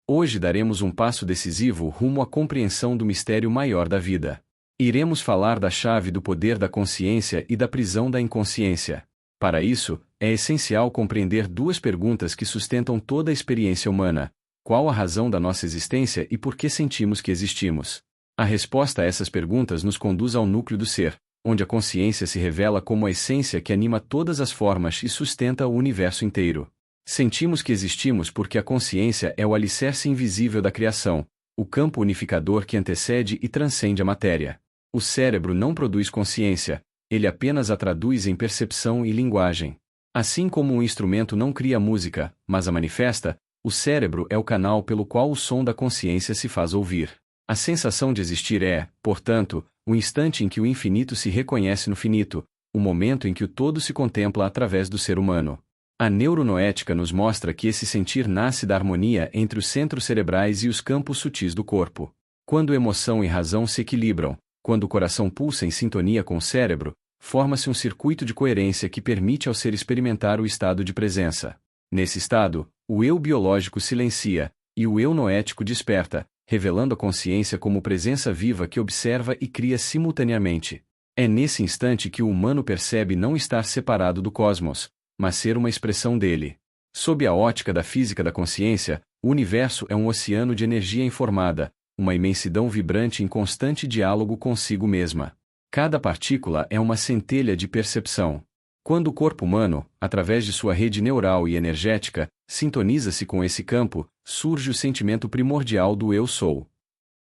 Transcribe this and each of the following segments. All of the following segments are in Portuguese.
Hoje daremos um passo decisivo rumo à compreensão do mistério maior da vida. Iremos falar da chave do poder da consciência e da prisão da inconsciência. Para isso, é essencial compreender duas perguntas que sustentam toda a experiência humana: qual a razão da nossa existência e por que sentimos que existimos? A resposta a essas perguntas nos conduz ao núcleo do ser, onde a consciência se revela como a essência que anima todas as formas e sustenta o universo inteiro. Sentimos que existimos porque a consciência é o alicerce invisível da criação, o campo unificador que antecede e transcende a matéria. O cérebro não produz consciência, ele apenas a traduz em percepção e linguagem. Assim como um instrumento não cria música, mas a manifesta, o cérebro é o canal pelo qual o som da consciência se faz ouvir. A sensação de existir é, portanto, o instante em que o infinito se reconhece no finito, o momento em que o todo se contempla através do ser humano. A neuronoética nos mostra que esse sentir nasce da harmonia entre os centros cerebrais e os campos sutis do corpo. Quando emoção e razão se equilibram, quando o coração pulsa em sintonia com o cérebro, forma-se um circuito de coerência que permite ao ser experimentar o estado de presença. Nesse estado, o eu biológico silencia, e o eu noético desperta, revelando a consciência como presença viva que observa e cria simultaneamente. É nesse instante que o humano percebe não estar separado do cosmos, mas ser uma expressão dele. Sob a ótica da física da consciência, o universo é um oceano de energia informada, uma imensidão vibrante em constante diálogo consigo mesma. Cada partícula é uma centelha de percepção. Quando o corpo humano, através de sua rede neural e energética, sintoniza-se com esse campo, surge o sentimento primordial do eu sou.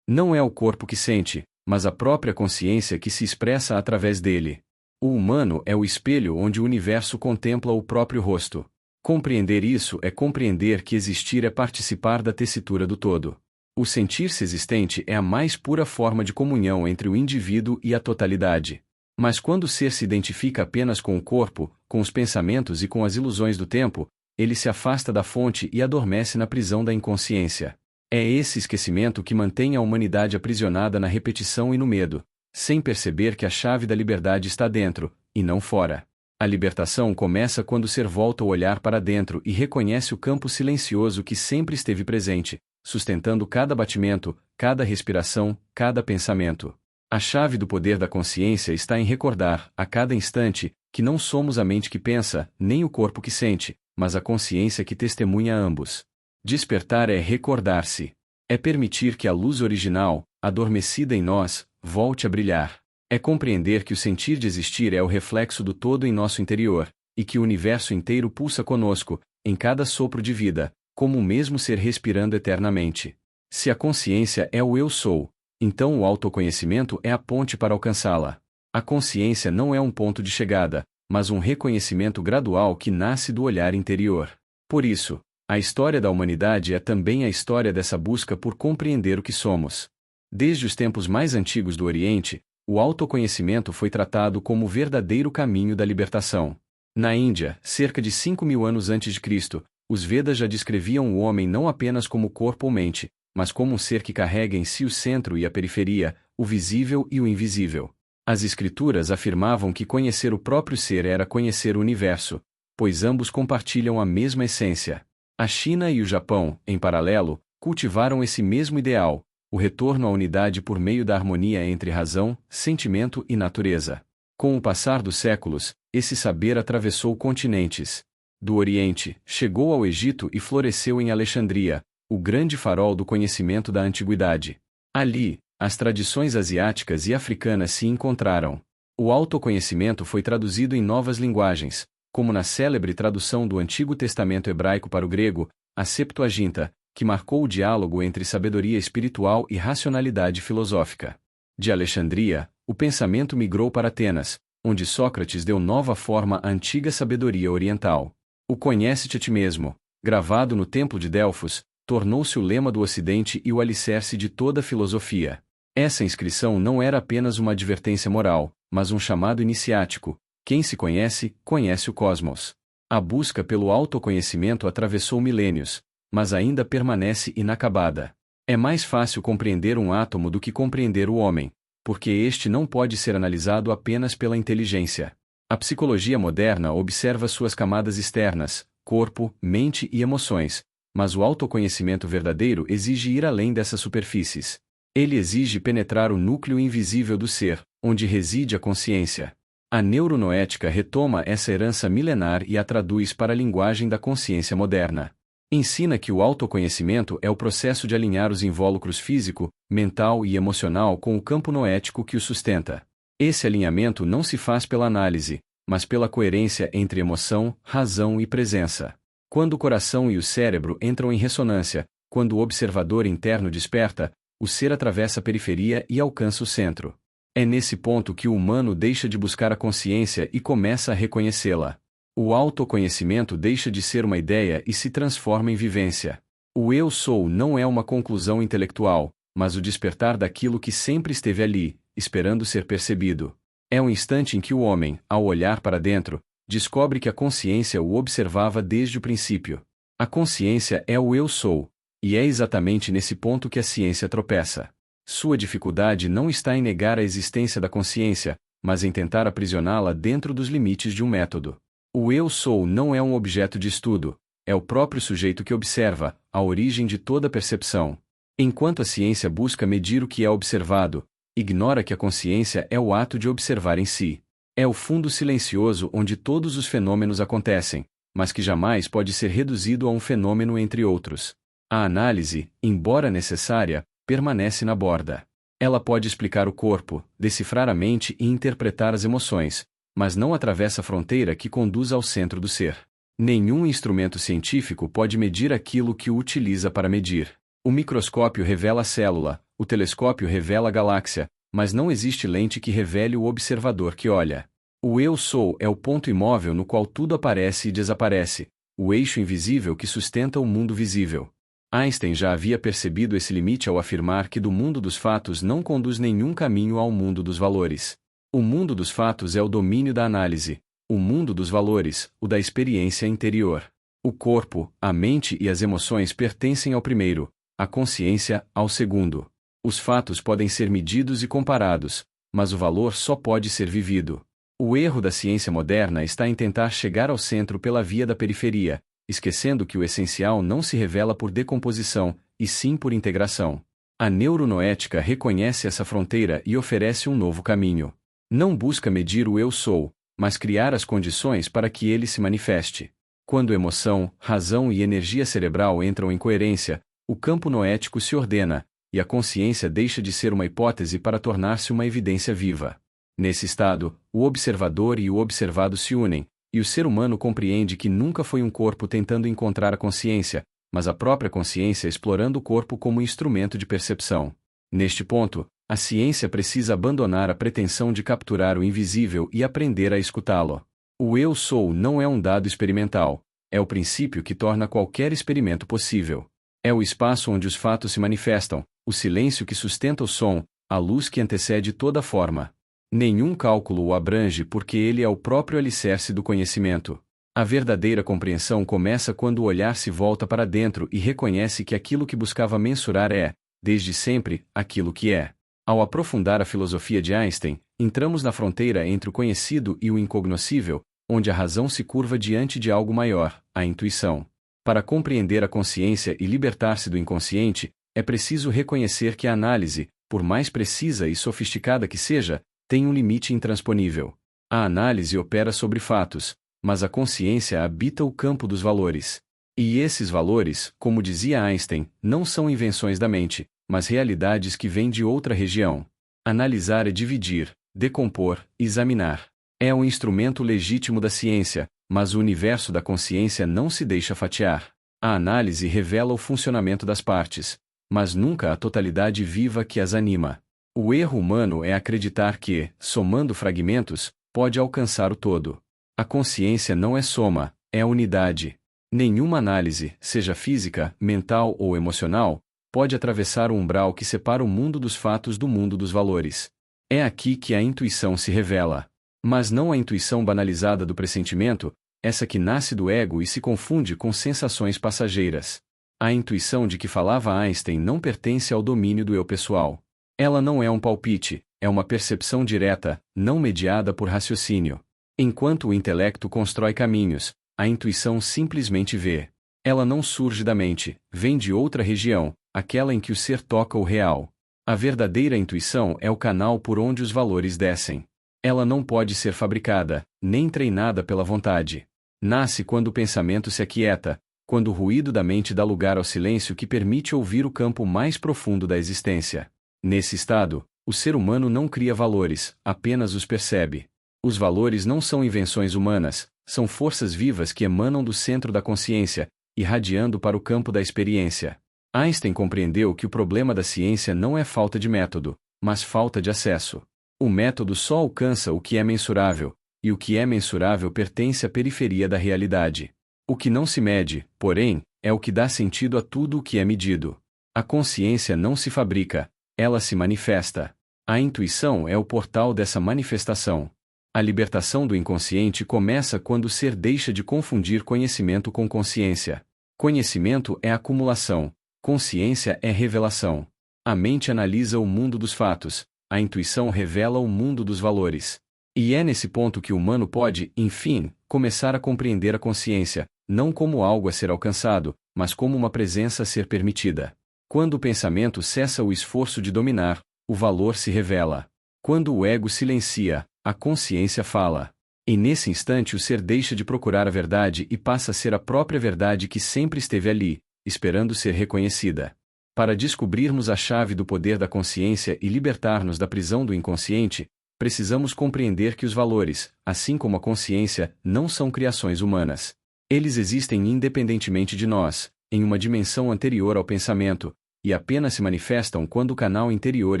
Não é o corpo que sente, mas a própria consciência que se expressa através dele. O humano é o espelho onde o universo contempla o próprio rosto. Compreender isso é compreender que existir é participar da tessitura do todo. O sentir-se existente é a mais pura forma de comunhão entre o indivíduo e a totalidade. Mas quando o ser se identifica apenas com o corpo, com os pensamentos e com as ilusões do tempo, ele se afasta da fonte e adormece na prisão da inconsciência. É esse esquecimento que mantém a humanidade aprisionada na repetição e no medo, sem perceber que a chave da liberdade está dentro, e não fora. A libertação começa quando o ser volta o olhar para dentro e reconhece o campo silencioso que sempre esteve presente, sustentando cada batimento, cada respiração, cada pensamento. A chave do poder da consciência está em recordar, a cada instante, que não somos a mente que pensa, nem o corpo que sente, mas a consciência que testemunha ambos. Despertar é recordar-se. É permitir que a luz original, adormecida em nós, volte a brilhar. É compreender que o sentir de existir é o reflexo do todo em nosso interior, e que o universo inteiro pulsa conosco, em cada sopro de vida, como o mesmo ser respirando eternamente. Se a consciência é o eu sou, então o autoconhecimento é a ponte para alcançá-la. A consciência não é um ponto de chegada, mas um reconhecimento gradual que nasce do olhar interior. Por isso, a história da humanidade é também a história dessa busca por compreender o que somos. Desde os tempos mais antigos do Oriente, o autoconhecimento foi tratado como o verdadeiro caminho da libertação. Na Índia, cerca de 5.000 anos antes de Cristo, os Vedas já descreviam o homem não apenas como corpo ou mente, mas como um ser que carrega em si o centro e a periferia, o visível e o invisível. As Escrituras afirmavam que conhecer o próprio ser era conhecer o universo, pois ambos compartilham a mesma essência. A China e o Japão, em paralelo, cultivaram esse mesmo ideal, o retorno à unidade por meio da harmonia entre razão, sentimento e natureza. Com o passar dos séculos, esse saber atravessou continentes. Do Oriente, chegou ao Egito e floresceu em Alexandria, o grande farol do conhecimento da antiguidade. Ali, as tradições asiáticas e africanas se encontraram. O autoconhecimento foi traduzido em novas linguagens, como na célebre tradução do Antigo Testamento hebraico para o grego, a Septuaginta, que marcou o diálogo entre sabedoria espiritual e racionalidade filosófica. De Alexandria, o pensamento migrou para Atenas, onde Sócrates deu nova forma à antiga sabedoria oriental. O conhece-te a ti mesmo, gravado no Templo de Delfos, tornou-se o lema do Ocidente e o alicerce de toda a filosofia. Essa inscrição não era apenas uma advertência moral, mas um chamado iniciático: quem se conhece, conhece o cosmos. A busca pelo autoconhecimento atravessou milênios, mas ainda permanece inacabada. É mais fácil compreender um átomo do que compreender o homem, porque este não pode ser analisado apenas pela inteligência. A psicologia moderna observa suas camadas externas, corpo, mente e emoções, mas o autoconhecimento verdadeiro exige ir além dessas superfícies. Ele exige penetrar o núcleo invisível do ser, onde reside a consciência. A neuronoética retoma essa herança milenar e a traduz para a linguagem da consciência moderna. Ensina que o autoconhecimento é o processo de alinhar os invólucros físico, mental e emocional com o campo noético que o sustenta. Esse alinhamento não se faz pela análise, mas pela coerência entre emoção, razão e presença. Quando o coração e o cérebro entram em ressonância, quando o observador interno desperta, o ser atravessa a periferia e alcança o centro. É nesse ponto que o humano deixa de buscar a consciência e começa a reconhecê-la. O autoconhecimento deixa de ser uma ideia e se transforma em vivência. O eu sou não é uma conclusão intelectual, mas o despertar daquilo que sempre esteve ali, esperando ser percebido. É um instante em que o homem, ao olhar para dentro, descobre que a consciência o observava desde o princípio. A consciência é o eu sou, e é exatamente nesse ponto que a ciência tropeça. Sua dificuldade não está em negar a existência da consciência, mas em tentar aprisioná-la dentro dos limites de um método. O eu sou não é um objeto de estudo, é o próprio sujeito que observa, a origem de toda percepção. Enquanto a ciência busca medir o que é observado, ignora que a consciência é o ato de observar em si. É o fundo silencioso onde todos os fenômenos acontecem, mas que jamais pode ser reduzido a um fenômeno entre outros. A análise, embora necessária, permanece na borda. Ela pode explicar o corpo, decifrar a mente e interpretar as emoções, mas não atravessa a fronteira que conduz ao centro do ser. Nenhum instrumento científico pode medir aquilo que o utiliza para medir. O microscópio revela a célula, o telescópio revela a galáxia, mas não existe lente que revele o observador que olha. O eu sou é o ponto imóvel no qual tudo aparece e desaparece, o eixo invisível que sustenta o mundo visível. Einstein já havia percebido esse limite ao afirmar que do mundo dos fatos não conduz nenhum caminho ao mundo dos valores. O mundo dos fatos é o domínio da análise, o mundo dos valores, o da experiência interior. O corpo, a mente e as emoções pertencem ao primeiro, a consciência, ao segundo. Os fatos podem ser medidos e comparados, mas o valor só pode ser vivido. O erro da ciência moderna está em tentar chegar ao centro pela via da periferia, esquecendo que o essencial não se revela por decomposição, e sim por integração. A neuronoética reconhece essa fronteira e oferece um novo caminho. Não busca medir o eu sou, mas criar as condições para que ele se manifeste. Quando emoção, razão e energia cerebral entram em coerência, o campo noético se ordena, e a consciência deixa de ser uma hipótese para tornar-se uma evidência viva. Nesse estado, o observador e o observado se unem, e o ser humano compreende que nunca foi um corpo tentando encontrar a consciência, mas a própria consciência explorando o corpo como instrumento de percepção. Neste ponto, a ciência precisa abandonar a pretensão de capturar o invisível e aprender a escutá-lo. O eu sou não é um dado experimental, é o princípio que torna qualquer experimento possível. É o espaço onde os fatos se manifestam, o silêncio que sustenta o som, a luz que antecede toda forma. Nenhum cálculo o abrange porque ele é o próprio alicerce do conhecimento. A verdadeira compreensão começa quando o olhar se volta para dentro e reconhece que aquilo que buscava mensurar é, desde sempre, aquilo que é. Ao aprofundar a filosofia de Einstein, entramos na fronteira entre o conhecido e o incognoscível, onde a razão se curva diante de algo maior, a intuição. Para compreender a consciência e libertar-se do inconsciente, é preciso reconhecer que a análise, por mais precisa e sofisticada que seja, tem um limite intransponível. A análise opera sobre fatos, mas a consciência habita o campo dos valores. E esses valores, como dizia Einstein, não são invenções da mente, mas realidades que vêm de outra região. Analisar é dividir, decompor, examinar. É um instrumento legítimo da ciência, mas o universo da consciência não se deixa fatiar. A análise revela o funcionamento das partes, mas nunca a totalidade viva que as anima. O erro humano é acreditar que, somando fragmentos, pode alcançar o todo. A consciência não é soma, é a unidade. Nenhuma análise, seja física, mental ou emocional, pode atravessar o umbral que separa o mundo dos fatos do mundo dos valores. É aqui que a intuição se revela. Mas não a intuição banalizada do pressentimento, essa que nasce do ego e se confunde com sensações passageiras. A intuição de que falava Einstein não pertence ao domínio do eu pessoal. Ela não é um palpite, é uma percepção direta, não mediada por raciocínio. Enquanto o intelecto constrói caminhos, a intuição simplesmente vê. Ela não surge da mente, vem de outra região, aquela em que o ser toca o real. A verdadeira intuição é o canal por onde os valores descem. Ela não pode ser fabricada, nem treinada pela vontade. Nasce quando o pensamento se aquieta, quando o ruído da mente dá lugar ao silêncio que permite ouvir o campo mais profundo da existência. Nesse estado, o ser humano não cria valores, apenas os percebe. Os valores não são invenções humanas, são forças vivas que emanam do centro da consciência, irradiando para o campo da experiência. Einstein compreendeu que o problema da ciência não é falta de método, mas falta de acesso. O método só alcança o que é mensurável, e o que é mensurável pertence à periferia da realidade. O que não se mede, porém, é o que dá sentido a tudo o que é medido. A consciência não se fabrica, ela se manifesta. A intuição é o portal dessa manifestação. A libertação do inconsciente começa quando o ser deixa de confundir conhecimento com consciência. Conhecimento é acumulação, consciência é revelação. A mente analisa o mundo dos fatos, a intuição revela o mundo dos valores. E é nesse ponto que o humano pode, enfim, começar a compreender a consciência, não como algo a ser alcançado, mas como uma presença a ser permitida. Quando o pensamento cessa o esforço de dominar, o valor se revela. Quando o ego silencia, a consciência fala. E nesse instante o ser deixa de procurar a verdade e passa a ser a própria verdade que sempre esteve ali, esperando ser reconhecida. Para descobrirmos a chave do poder da consciência e libertar-nos da prisão do inconsciente, precisamos compreender que os valores, assim como a consciência, não são criações humanas. Eles existem independentemente de nós, em uma dimensão anterior ao pensamento, e apenas se manifestam quando o canal interior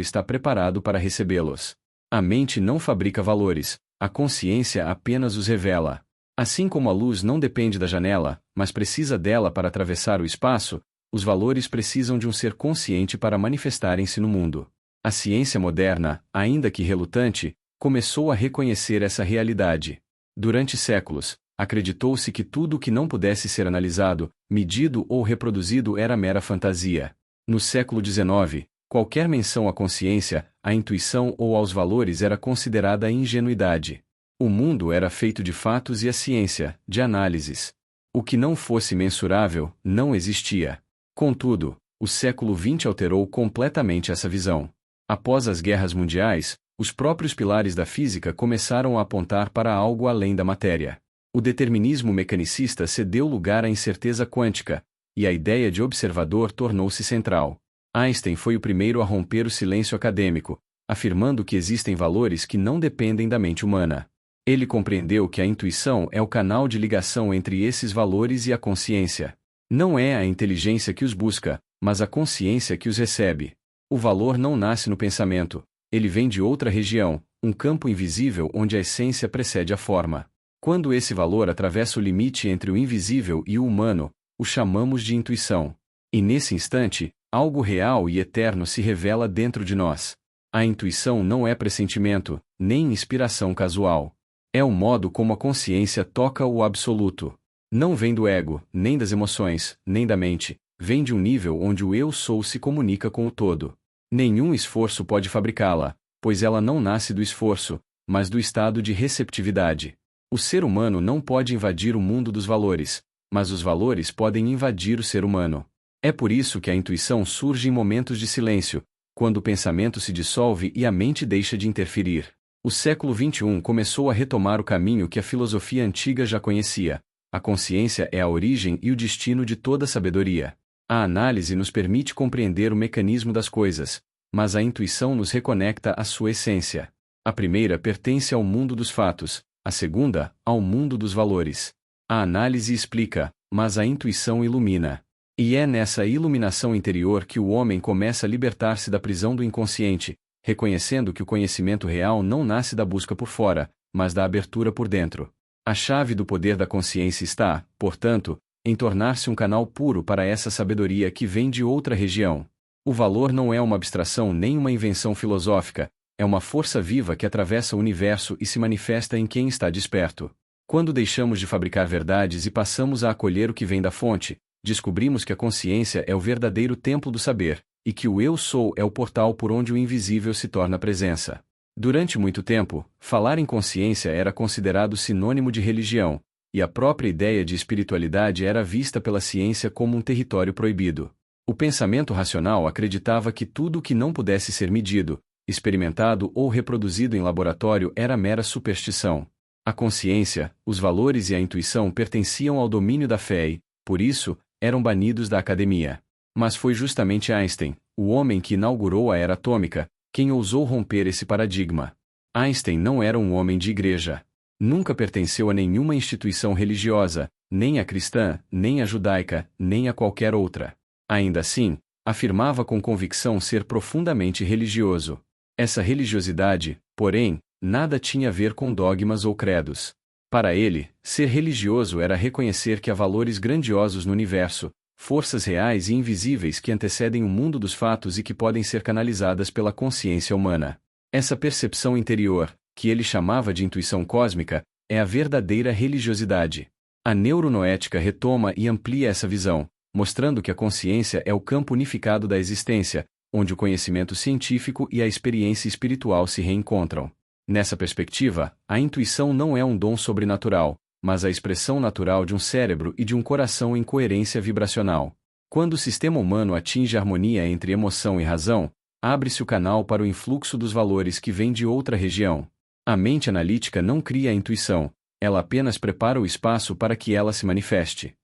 está preparado para recebê-los. A mente não fabrica valores, a consciência apenas os revela. Assim como a luz não depende da janela, mas precisa dela para atravessar o espaço, os valores precisam de um ser consciente para manifestarem-se no mundo. A ciência moderna, ainda que relutante, começou a reconhecer essa realidade. Durante séculos, acreditou-se que tudo o que não pudesse ser analisado, medido ou reproduzido era mera fantasia. No século XIX, qualquer menção à consciência, à intuição ou aos valores era considerada ingenuidade. O mundo era feito de fatos e a ciência, de análises. O que não fosse mensurável, não existia. Contudo, o século XX alterou completamente essa visão. Após as guerras mundiais, os próprios pilares da física começaram a apontar para algo além da matéria. O determinismo mecanicista cedeu lugar à incerteza quântica, e a ideia de observador tornou-se central. Einstein foi o primeiro a romper o silêncio acadêmico, afirmando que existem valores que não dependem da mente humana. Ele compreendeu que a intuição é o canal de ligação entre esses valores e a consciência. Não é a inteligência que os busca, mas a consciência que os recebe. O valor não nasce no pensamento, ele vem de outra região, um campo invisível onde a essência precede a forma. Quando esse valor atravessa o limite entre o invisível e o humano, o chamamos de intuição. E nesse instante, algo real e eterno se revela dentro de nós. A intuição não é pressentimento, nem inspiração casual. É o modo como a consciência toca o absoluto. Não vem do ego, nem das emoções, nem da mente, vem de um nível onde o eu sou se comunica com o todo. Nenhum esforço pode fabricá-la, pois ela não nasce do esforço, mas do estado de receptividade. O ser humano não pode invadir o mundo dos valores, mas os valores podem invadir o ser humano. É por isso que a intuição surge em momentos de silêncio, quando o pensamento se dissolve e a mente deixa de interferir. O século XXI começou a retomar o caminho que a filosofia antiga já conhecia. A consciência é a origem e o destino de toda sabedoria. A análise nos permite compreender o mecanismo das coisas, mas a intuição nos reconecta à sua essência. A primeira pertence ao mundo dos fatos, a segunda, ao mundo dos valores. A análise explica, mas a intuição ilumina. E é nessa iluminação interior que o homem começa a libertar-se da prisão do inconsciente, reconhecendo que o conhecimento real não nasce da busca por fora, mas da abertura por dentro. A chave do poder da consciência está, portanto, em tornar-se um canal puro para essa sabedoria que vem de outra região. O valor não é uma abstração nem uma invenção filosófica, é uma força viva que atravessa o universo e se manifesta em quem está desperto. Quando deixamos de fabricar verdades e passamos a acolher o que vem da fonte, descobrimos que a consciência é o verdadeiro templo do saber, e que o eu sou é o portal por onde o invisível se torna presença. Durante muito tempo, falar em consciência era considerado sinônimo de religião, e a própria ideia de espiritualidade era vista pela ciência como um território proibido. O pensamento racional acreditava que tudo o que não pudesse ser medido, experimentado ou reproduzido em laboratório era mera superstição. A consciência, os valores e a intuição pertenciam ao domínio da fé e, por isso, eram banidos da academia. Mas foi justamente Einstein, o homem que inaugurou a era atômica, quem ousou romper esse paradigma. Einstein não era um homem de igreja. Nunca pertenceu a nenhuma instituição religiosa, nem a cristã, nem a judaica, nem a qualquer outra. Ainda assim, afirmava com convicção ser profundamente religioso. Essa religiosidade, porém, nada tinha a ver com dogmas ou credos. Para ele, ser religioso era reconhecer que há valores grandiosos no universo, forças reais e invisíveis que antecedem o mundo dos fatos e que podem ser canalizadas pela consciência humana. Essa percepção interior, que ele chamava de intuição cósmica, é a verdadeira religiosidade. A neuronoética retoma e amplia essa visão, mostrando que a consciência é o campo unificado da existência, onde o conhecimento científico e a experiência espiritual se reencontram. Nessa perspectiva, a intuição não é um dom sobrenatural, mas a expressão natural de um cérebro e de um coração em coerência vibracional. Quando o sistema humano atinge a harmonia entre emoção e razão, abre-se o canal para o influxo dos valores que vem de outra região. A mente analítica não cria a intuição, ela apenas prepara o espaço para que ela se manifeste.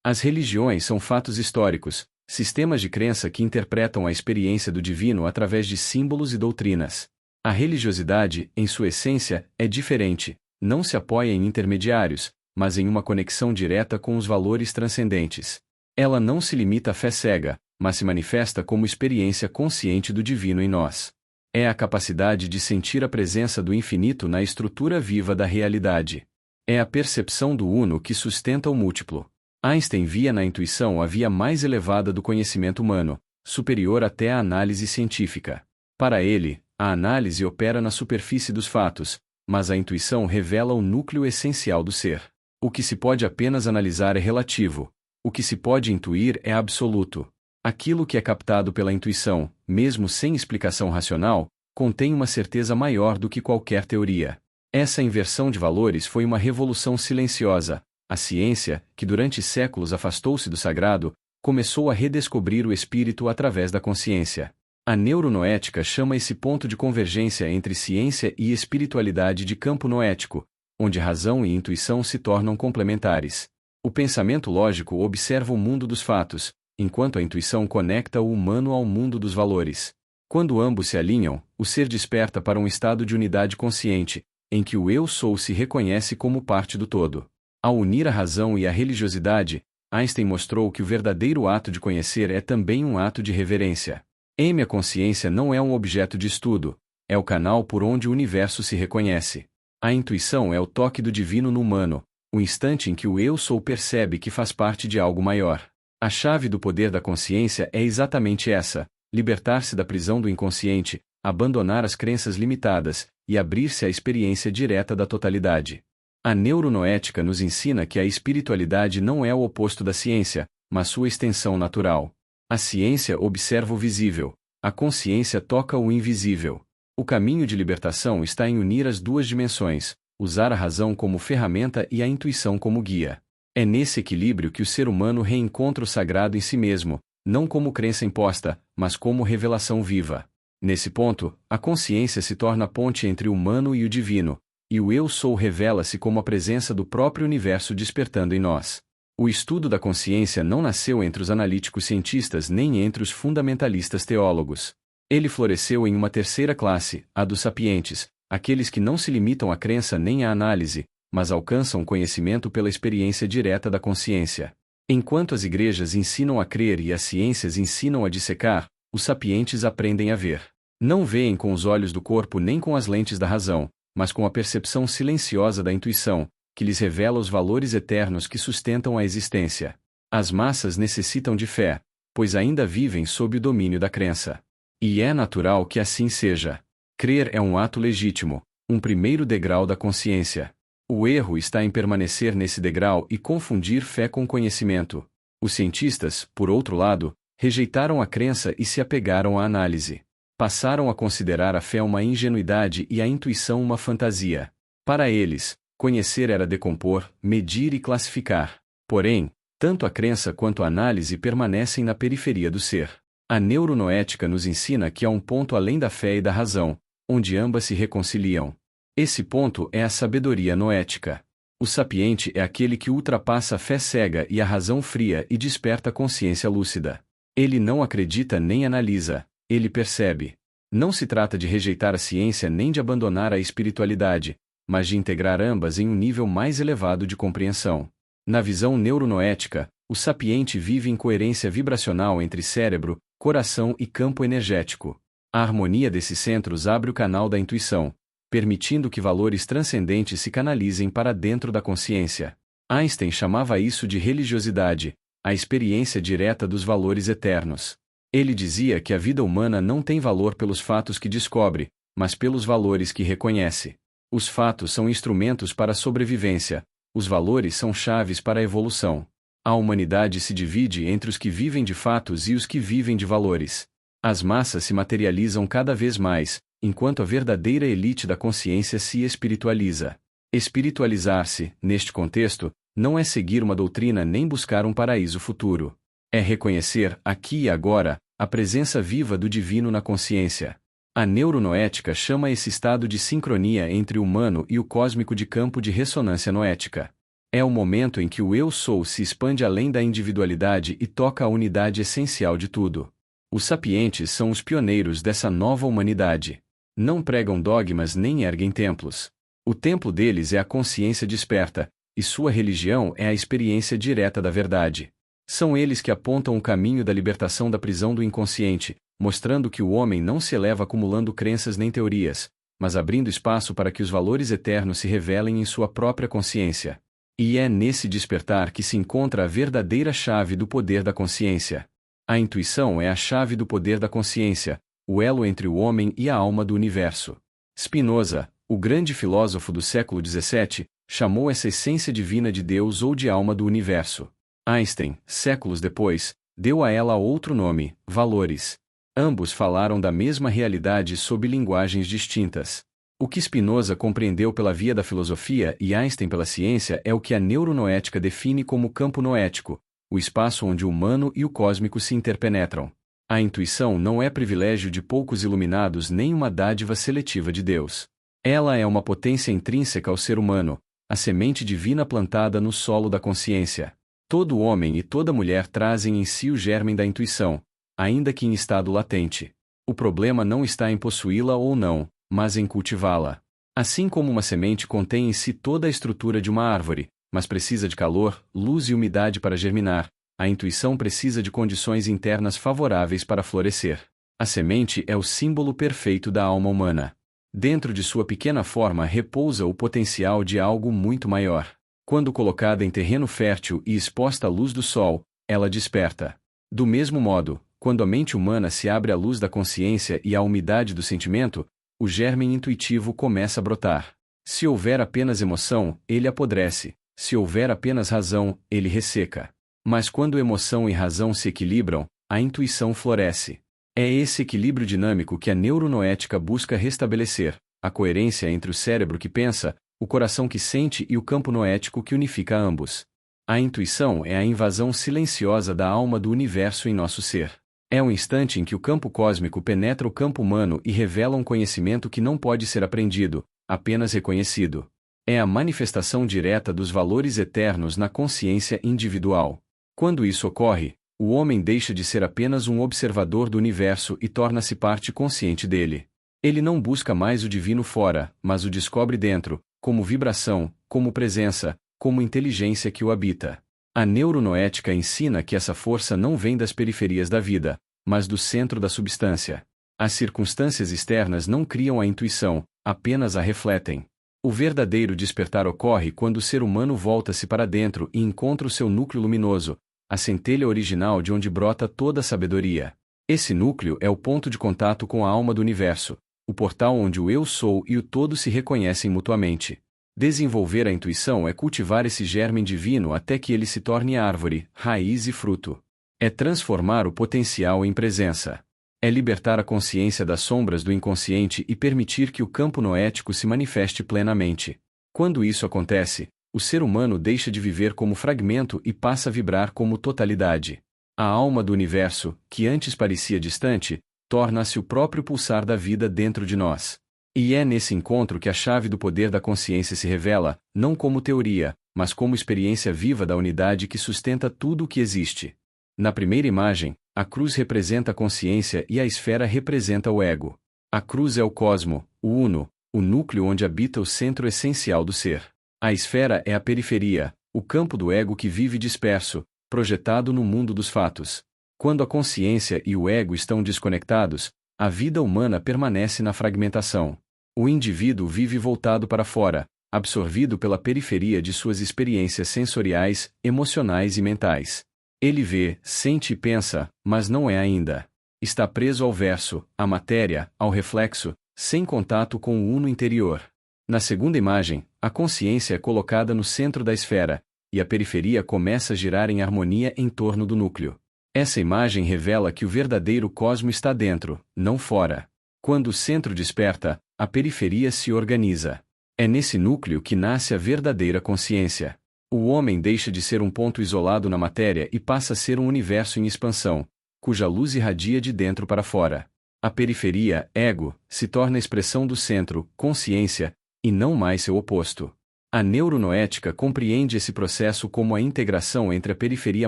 As religiões são fatos históricos, sistemas de crença que interpretam a experiência do divino através de símbolos e doutrinas. A religiosidade, em sua essência, é diferente, não se apoia em intermediários, mas em uma conexão direta com os valores transcendentes. Ela não se limita à fé cega, mas se manifesta como experiência consciente do divino em nós. É a capacidade de sentir a presença do infinito na estrutura viva da realidade. É a percepção do uno que sustenta o múltiplo. Einstein via na intuição a via mais elevada do conhecimento humano, superior até à análise científica. Para ele, a análise opera na superfície dos fatos, mas a intuição revela o núcleo essencial do ser. O que se pode apenas analisar é relativo, o que se pode intuir é absoluto. Aquilo que é captado pela intuição, mesmo sem explicação racional, contém uma certeza maior do que qualquer teoria. Essa inversão de valores foi uma revolução silenciosa. A ciência, que durante séculos afastou-se do sagrado, começou a redescobrir o espírito através da consciência. A neuronoética chama esse ponto de convergência entre ciência e espiritualidade de campo noético, onde razão e intuição se tornam complementares. O pensamento lógico observa o mundo dos fatos, enquanto a intuição conecta o humano ao mundo dos valores. Quando ambos se alinham, o ser desperta para um estado de unidade consciente, em que o eu sou se reconhece como parte do todo. Ao unir a razão e a religiosidade, Einstein mostrou que o verdadeiro ato de conhecer é também um ato de reverência. A consciência não é um objeto de estudo, é o canal por onde o universo se reconhece. A intuição é o toque do divino no humano, o instante em que o eu sou percebe que faz parte de algo maior. A chave do poder da consciência é exatamente essa: libertar-se da prisão do inconsciente, abandonar as crenças limitadas e abrir-se à experiência direta da totalidade. A neuronoética nos ensina que a espiritualidade não é o oposto da ciência, mas sua extensão natural. A ciência observa o visível, a consciência toca o invisível. O caminho de libertação está em unir as duas dimensões, usar a razão como ferramenta e a intuição como guia. É nesse equilíbrio que o ser humano reencontra o sagrado em si mesmo, não como crença imposta, mas como revelação viva. Nesse ponto, a consciência se torna a ponte entre o humano e o divino, e o eu sou revela-se como a presença do próprio universo despertando em nós. O estudo da consciência não nasceu entre os analíticos cientistas nem entre os fundamentalistas teólogos. Ele floresceu em uma terceira classe, a dos sapientes, aqueles que não se limitam à crença nem à análise, mas alcançam conhecimento pela experiência direta da consciência. Enquanto as igrejas ensinam a crer e as ciências ensinam a dissecar, os sapientes aprendem a ver. Não veem com os olhos do corpo nem com as lentes da razão, mas com a percepção silenciosa da intuição, que lhes revela os valores eternos que sustentam a existência. As massas necessitam de fé, pois ainda vivem sob o domínio da crença. E é natural que assim seja. Crer é um ato legítimo, um primeiro degrau da consciência. O erro está em permanecer nesse degrau e confundir fé com conhecimento. Os cientistas, por outro lado, rejeitaram a crença e se apegaram à análise. Passaram a considerar a fé uma ingenuidade e a intuição uma fantasia. Para eles, Conhecer era decompor, medir e classificar. Porém, tanto a crença quanto a análise permanecem na periferia do ser. A neuronoética nos ensina que há um ponto além da fé e da razão, onde ambas se reconciliam. Esse ponto é a sabedoria noética. O sapiente é aquele que ultrapassa a fé cega e a razão fria e desperta a consciência lúcida. Ele não acredita nem analisa, ele percebe. Não se trata de rejeitar a ciência nem de abandonar a espiritualidade, mas de integrar ambas em um nível mais elevado de compreensão. Na visão neuronoética, o sapiente vive em coerência vibracional entre cérebro, coração e campo energético. A harmonia desses centros abre o canal da intuição, permitindo que valores transcendentes se canalizem para dentro da consciência. Einstein chamava isso de religiosidade, a experiência direta dos valores eternos. Ele dizia que a vida humana não tem valor pelos fatos que descobre, mas pelos valores que reconhece. Os fatos são instrumentos para a sobrevivência, os valores são chaves para a evolução. A humanidade se divide entre os que vivem de fatos e os que vivem de valores. As massas se materializam cada vez mais, enquanto a verdadeira elite da consciência se espiritualiza. Espiritualizar-se, neste contexto, não é seguir uma doutrina nem buscar um paraíso futuro. É reconhecer, aqui e agora, a presença viva do divino na consciência. A neuronoética chama esse estado de sincronia entre o humano e o cósmico de campo de ressonância noética. É o momento em que o eu sou se expande além da individualidade e toca a unidade essencial de tudo. Os sapientes são os pioneiros dessa nova humanidade. Não pregam dogmas nem erguem templos. O templo deles é a consciência desperta, e sua religião é a experiência direta da verdade. São eles que apontam o caminho da libertação da prisão do inconsciente, mostrando que o homem não se eleva acumulando crenças nem teorias, mas abrindo espaço para que os valores eternos se revelem em sua própria consciência. E é nesse despertar que se encontra a verdadeira chave do poder da consciência. A intuição é a chave do poder da consciência, o elo entre o homem e a alma do universo. Spinoza, o grande filósofo do século XVII, chamou essa essência divina de Deus ou de alma do universo. Einstein, séculos depois, deu a ela outro nome, valores. Ambos falaram da mesma realidade sob linguagens distintas. O que Spinoza compreendeu pela via da filosofia e Einstein pela ciência é o que a neuronoética define como campo noético, o espaço onde o humano e o cósmico se interpenetram. A intuição não é privilégio de poucos iluminados nem uma dádiva seletiva de Deus. Ela é uma potência intrínseca ao ser humano, a semente divina plantada no solo da consciência. Todo homem e toda mulher trazem em si o germen da intuição, ainda que em estado latente. O problema não está em possuí-la ou não, mas em cultivá-la. Assim como uma semente contém em si toda a estrutura de uma árvore, mas precisa de calor, luz e umidade para germinar, a intuição precisa de condições internas favoráveis para florescer. A semente é o símbolo perfeito da alma humana. Dentro de sua pequena forma repousa o potencial de algo muito maior. Quando colocada em terreno fértil e exposta à luz do sol, ela desperta. Do mesmo modo, quando a mente humana se abre à luz da consciência e à umidade do sentimento, o germe intuitivo começa a brotar. Se houver apenas emoção, ele apodrece. Se houver apenas razão, ele resseca. Mas quando emoção e razão se equilibram, a intuição floresce. É esse equilíbrio dinâmico que a neuronoética busca restabelecer, a coerência entre o cérebro que pensa, o coração que sente e o campo noético que unifica ambos. A intuição é a invasão silenciosa da alma do universo em nosso ser. É o instante em que o campo cósmico penetra o campo humano e revela um conhecimento que não pode ser aprendido, apenas reconhecido. É a manifestação direta dos valores eternos na consciência individual. Quando isso ocorre, o homem deixa de ser apenas um observador do universo e torna-se parte consciente dele. Ele não busca mais o divino fora, mas o descobre dentro, como vibração, como presença, como inteligência que o habita. A neuronoética ensina que essa força não vem das periferias da vida, mas do centro da substância. As circunstâncias externas não criam a intuição, apenas a refletem. O verdadeiro despertar ocorre quando o ser humano volta-se para dentro e encontra o seu núcleo luminoso, a centelha original de onde brota toda a sabedoria. Esse núcleo é o ponto de contato com a alma do universo, o portal onde o eu sou e o todo se reconhecem mutuamente. Desenvolver a intuição é cultivar esse germe divino até que ele se torne árvore, raiz e fruto. É transformar o potencial em presença. É libertar a consciência das sombras do inconsciente e permitir que o campo noético se manifeste plenamente. Quando isso acontece, o ser humano deixa de viver como fragmento e passa a vibrar como totalidade. A alma do universo, que antes parecia distante, torna-se o próprio pulsar da vida dentro de nós. E é nesse encontro que a chave do poder da consciência se revela, não como teoria, mas como experiência viva da unidade que sustenta tudo o que existe. Na primeira imagem, a cruz representa a consciência e a esfera representa o ego. A cruz é o cosmo, o uno, o núcleo onde habita o centro essencial do ser. A esfera é a periferia, o campo do ego que vive disperso, projetado no mundo dos fatos. Quando a consciência e o ego estão desconectados, a vida humana permanece na fragmentação. O indivíduo vive voltado para fora, absorvido pela periferia de suas experiências sensoriais, emocionais e mentais. Ele vê, sente e pensa, mas não é ainda. Está preso ao verso, à matéria, ao reflexo, sem contato com o uno interior. Na segunda imagem, a consciência é colocada no centro da esfera, e a periferia começa a girar em harmonia em torno do núcleo. Essa imagem revela que o verdadeiro cosmo está dentro, não fora. Quando o centro desperta, a periferia se organiza. É nesse núcleo que nasce a verdadeira consciência. O homem deixa de ser um ponto isolado na matéria e passa a ser um universo em expansão, cuja luz irradia de dentro para fora. A periferia, ego, se torna a expressão do centro, consciência, e não mais seu oposto. A neuronoética compreende esse processo como a integração entre a periferia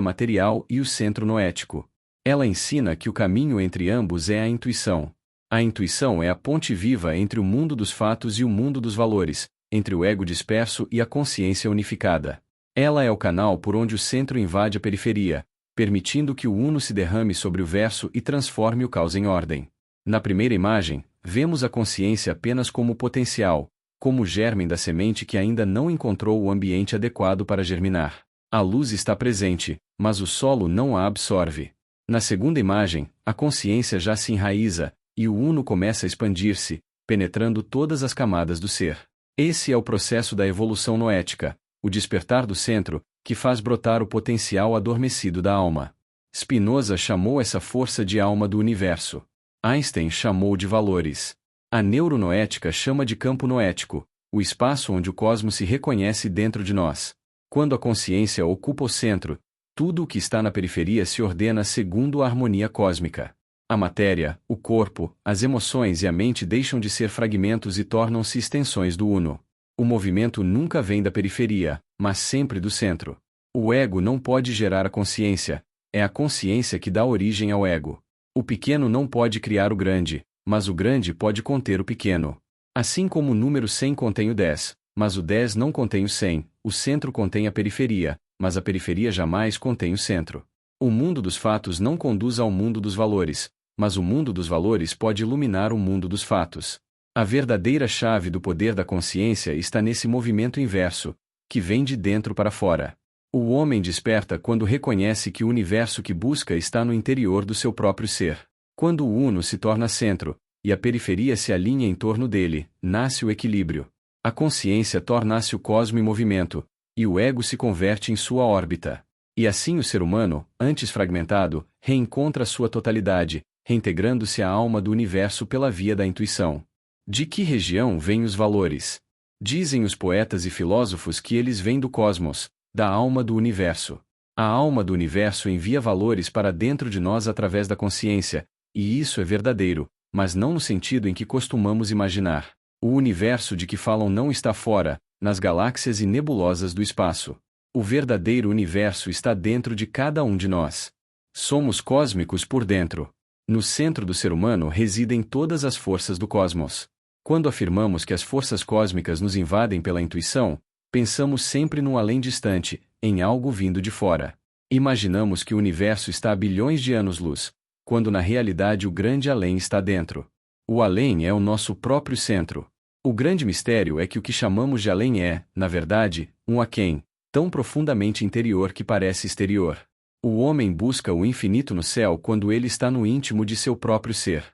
material e o centro noético. Ela ensina que o caminho entre ambos é a intuição. A intuição é a ponte viva entre o mundo dos fatos e o mundo dos valores, entre o ego disperso e a consciência unificada. Ela é o canal por onde o centro invade a periferia, permitindo que o uno se derrame sobre o verso e transforme o caos em ordem. Na primeira imagem, vemos a consciência apenas como potencial, como o germe da semente que ainda não encontrou o ambiente adequado para germinar. A luz está presente, mas o solo não a absorve. Na segunda imagem, a consciência já se enraiza, e o uno começa a expandir-se, penetrando todas as camadas do ser. Esse é o processo da evolução noética, o despertar do centro, que faz brotar o potencial adormecido da alma. Spinoza chamou essa força de alma do universo. Einstein chamou de valores. A neuronoética chama de campo noético, o espaço onde o cosmos se reconhece dentro de nós. Quando a consciência ocupa o centro, tudo o que está na periferia se ordena segundo a harmonia cósmica. A matéria, o corpo, as emoções e a mente deixam de ser fragmentos e tornam-se extensões do uno. O movimento nunca vem da periferia, mas sempre do centro. O ego não pode gerar a consciência, é a consciência que dá origem ao ego. O pequeno não pode criar o grande, mas o grande pode conter o pequeno. Assim como o número 100 contém o 10, mas o 10 não contém o 100, o centro contém a periferia, mas a periferia jamais contém o centro. O mundo dos fatos não conduz ao mundo dos valores, mas o mundo dos valores pode iluminar o mundo dos fatos. A verdadeira chave do poder da consciência está nesse movimento inverso, que vem de dentro para fora. O homem desperta quando reconhece que o universo que busca está no interior do seu próprio ser. Quando o uno se torna centro, e a periferia se alinha em torno dele, nasce o equilíbrio. A consciência torna-se o cosmo em movimento, e o ego se converte em sua órbita. E assim o ser humano, antes fragmentado, reencontra sua totalidade, reintegrando-se à alma do universo pela via da intuição. De que região vêm os valores? Dizem os poetas e filósofos que eles vêm do cosmos, da alma do universo. A alma do universo envia valores para dentro de nós através da consciência, e isso é verdadeiro, mas não no sentido em que costumamos imaginar. O universo de que falam não está fora, nas galáxias e nebulosas do espaço. O verdadeiro universo está dentro de cada um de nós. Somos cósmicos por dentro. No centro do ser humano residem todas as forças do cosmos. Quando afirmamos que as forças cósmicas nos invadem pela intuição, pensamos sempre num além distante, em algo vindo de fora. Imaginamos que o universo está a bilhões de anos-luz, quando na realidade o grande além está dentro. O além é o nosso próprio centro. O grande mistério é que o que chamamos de além é, na verdade, um aquém, tão profundamente interior que parece exterior. O homem busca o infinito no céu quando ele está no íntimo de seu próprio ser.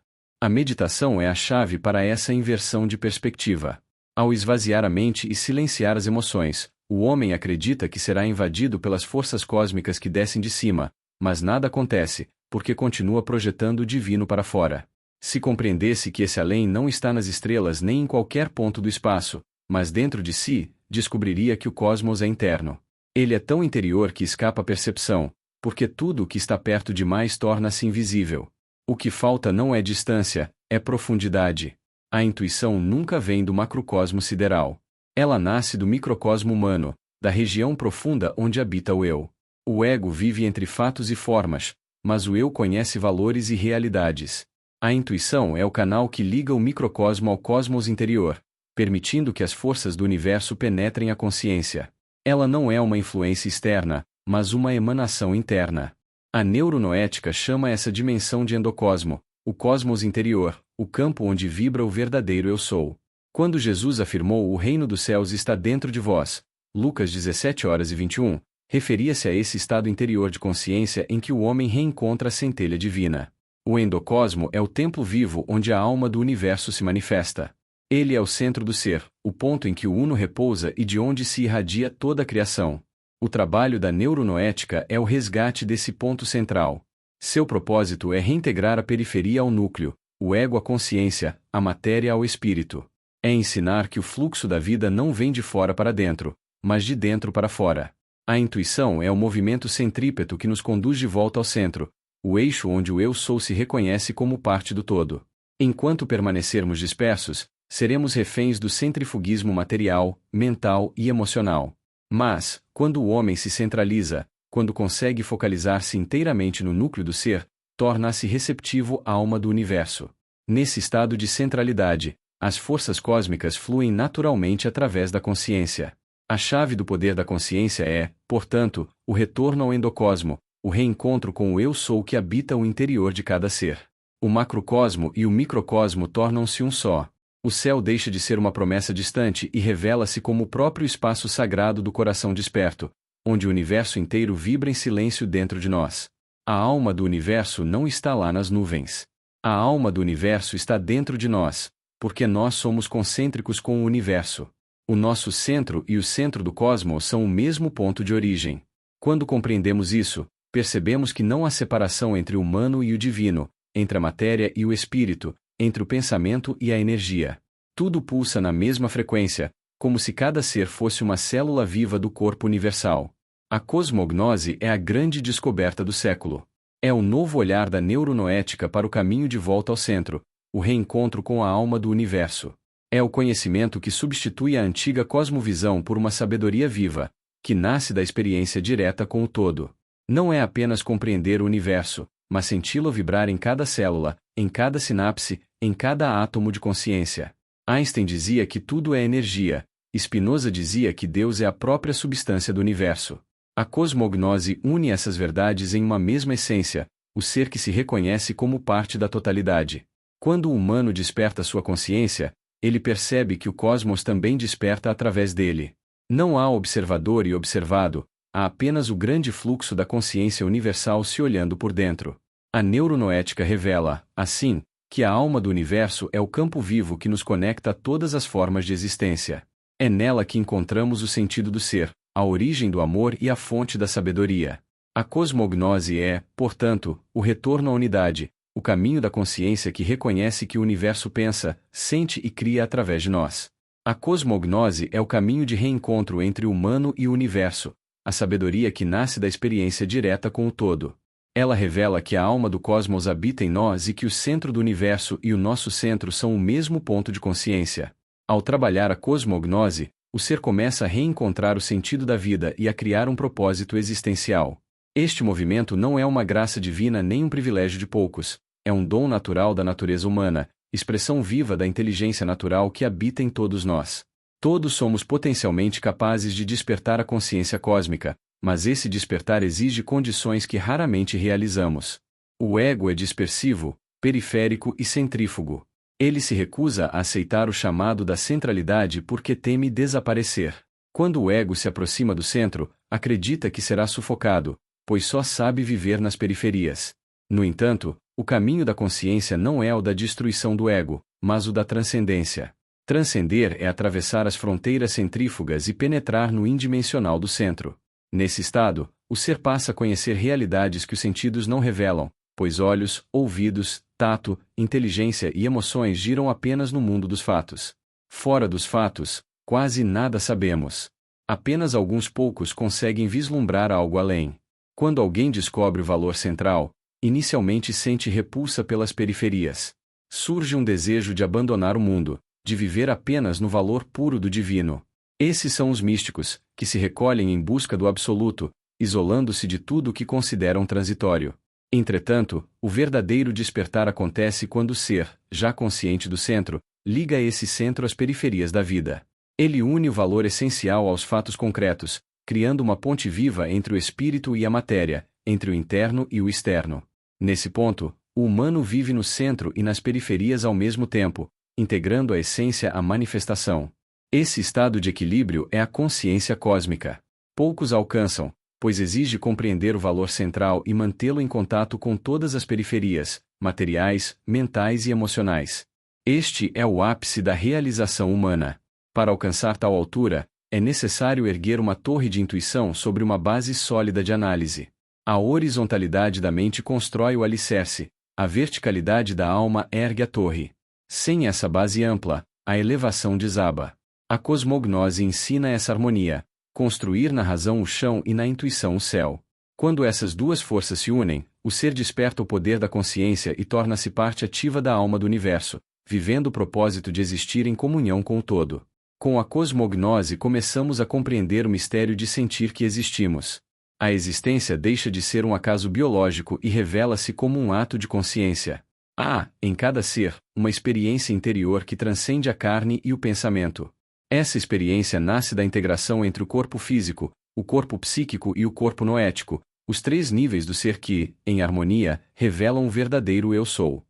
A meditação é a chave para essa inversão de perspectiva. Ao esvaziar a mente e silenciar as emoções, o homem acredita que será invadido pelas forças cósmicas que descem de cima, mas nada acontece, porque continua projetando o divino para fora. Se compreendesse que esse além não está nas estrelas nem em qualquer ponto do espaço, mas dentro de si, descobriria que o cosmos é interno. Ele é tão interior que escapa à percepção, porque tudo o que está perto demais torna-se invisível. O que falta não é distância, é profundidade. A intuição nunca vem do macrocosmo sideral. Ela nasce do microcosmo humano, da região profunda onde habita o eu. O ego vive entre fatos e formas, mas o eu conhece valores e realidades. A intuição é o canal que liga o microcosmo ao cosmos interior, permitindo que as forças do universo penetrem a consciência. Ela não é uma influência externa, mas uma emanação interna. A neuronoética chama essa dimensão de endocosmo, o cosmos interior, o campo onde vibra o verdadeiro eu sou. Quando Jesus afirmou o reino dos céus está dentro de vós, Lucas 17:21, referia-se a esse estado interior de consciência em que o homem reencontra a centelha divina. O endocosmo é o templo vivo onde a alma do universo se manifesta. Ele é o centro do ser, o ponto em que o Uno repousa e de onde se irradia toda a criação. O trabalho da neuronoética é o resgate desse ponto central. Seu propósito é reintegrar a periferia ao núcleo, o ego à consciência, a matéria ao espírito. É ensinar que o fluxo da vida não vem de fora para dentro, mas de dentro para fora. A intuição é o movimento centrípeto que nos conduz de volta ao centro, o eixo onde o eu sou se reconhece como parte do todo. Enquanto permanecermos dispersos, seremos reféns do centrifugismo material, mental e emocional. Mas, quando o homem se centraliza, quando consegue focalizar-se inteiramente no núcleo do ser, torna-se receptivo à alma do universo. Nesse estado de centralidade, as forças cósmicas fluem naturalmente através da consciência. A chave do poder da consciência é, portanto, o retorno ao endocosmo, o reencontro com o eu sou que habita o interior de cada ser. O macrocosmo e o microcosmo tornam-se um só. O céu deixa de ser uma promessa distante e revela-se como o próprio espaço sagrado do coração desperto, onde o universo inteiro vibra em silêncio dentro de nós. A alma do universo não está lá nas nuvens. A alma do universo está dentro de nós, porque nós somos concêntricos com o universo. O nosso centro e o centro do cosmos são o mesmo ponto de origem. Quando compreendemos isso, percebemos que não há separação entre o humano e o divino, entre a matéria e o espírito, entre o pensamento e a energia. Tudo pulsa na mesma frequência, como se cada ser fosse uma célula viva do corpo universal. A cosmognose é a grande descoberta do século. É o novo olhar da neuronoética para o caminho de volta ao centro, o reencontro com a alma do universo. É o conhecimento que substitui a antiga cosmovisão por uma sabedoria viva, que nasce da experiência direta com o todo. Não é apenas compreender o universo, mas senti-lo vibrar em cada célula, em cada sinapse, em cada átomo de consciência. Einstein dizia que tudo é energia, Spinoza dizia que Deus é a própria substância do universo. A cosmognose une essas verdades em uma mesma essência, o ser que se reconhece como parte da totalidade. Quando o humano desperta sua consciência, ele percebe que o cosmos também desperta através dele. Não há observador e observado, há apenas o grande fluxo da consciência universal se olhando por dentro. A neuronoética revela, assim, que a alma do universo é o campo vivo que nos conecta a todas as formas de existência. É nela que encontramos o sentido do ser, a origem do amor e a fonte da sabedoria. A cosmognose é, portanto, o retorno à unidade, o caminho da consciência que reconhece que o universo pensa, sente e cria através de nós. A cosmognose é o caminho de reencontro entre o humano e o universo, a sabedoria que nasce da experiência direta com o todo. Ela revela que a alma do cosmos habita em nós e que o centro do universo e o nosso centro são o mesmo ponto de consciência. Ao trabalhar a cosmognose, o ser começa a reencontrar o sentido da vida e a criar um propósito existencial. Este movimento não é uma graça divina nem um privilégio de poucos, é um dom natural da natureza humana, expressão viva da inteligência natural que habita em todos nós. Todos somos potencialmente capazes de despertar a consciência cósmica, mas esse despertar exige condições que raramente realizamos. O ego é dispersivo, periférico e centrífugo. Ele se recusa a aceitar o chamado da centralidade porque teme desaparecer. Quando o ego se aproxima do centro, acredita que será sufocado, pois só sabe viver nas periferias. No entanto, o caminho da consciência não é o da destruição do ego, mas o da transcendência. Transcender é atravessar as fronteiras centrífugas e penetrar no indimensional do centro. Nesse estado, o ser passa a conhecer realidades que os sentidos não revelam, pois olhos, ouvidos, tato, inteligência e emoções giram apenas no mundo dos fatos. Fora dos fatos, quase nada sabemos. Apenas alguns poucos conseguem vislumbrar algo além. Quando alguém descobre o valor central, inicialmente sente repulsa pelas periferias. Surge um desejo de abandonar o mundo, de viver apenas no valor puro do divino. Esses são os místicos, que se recolhem em busca do absoluto, isolando-se de tudo o que consideram transitório. Entretanto, o verdadeiro despertar acontece quando o ser, já consciente do centro, liga esse centro às periferias da vida. Ele une o valor essencial aos fatos concretos, criando uma ponte viva entre o espírito e a matéria, entre o interno e o externo. Nesse ponto, o humano vive no centro e nas periferias ao mesmo tempo, integrando a essência à manifestação. Esse estado de equilíbrio é a consciência cósmica. Poucos alcançam, pois exige compreender o valor central e mantê-lo em contato com todas as periferias, materiais, mentais e emocionais. Este é o ápice da realização humana. Para alcançar tal altura, é necessário erguer uma torre de intuição sobre uma base sólida de análise. A horizontalidade da mente constrói o alicerce, a verticalidade da alma ergue a torre. Sem essa base ampla, a elevação desaba. A cosmognose ensina essa harmonia, construir na razão o chão e na intuição o céu. Quando essas duas forças se unem, o ser desperta o poder da consciência e torna-se parte ativa da alma do universo, vivendo o propósito de existir em comunhão com o todo. Com a cosmognose começamos a compreender o mistério de sentir que existimos. A existência deixa de ser um acaso biológico e revela-se como um ato de consciência. Há, em cada ser, uma experiência interior que transcende a carne e o pensamento. Essa experiência nasce da integração entre o corpo físico, o corpo psíquico e o corpo noético, os três níveis do ser que, em harmonia, revelam o verdadeiro Eu Sou.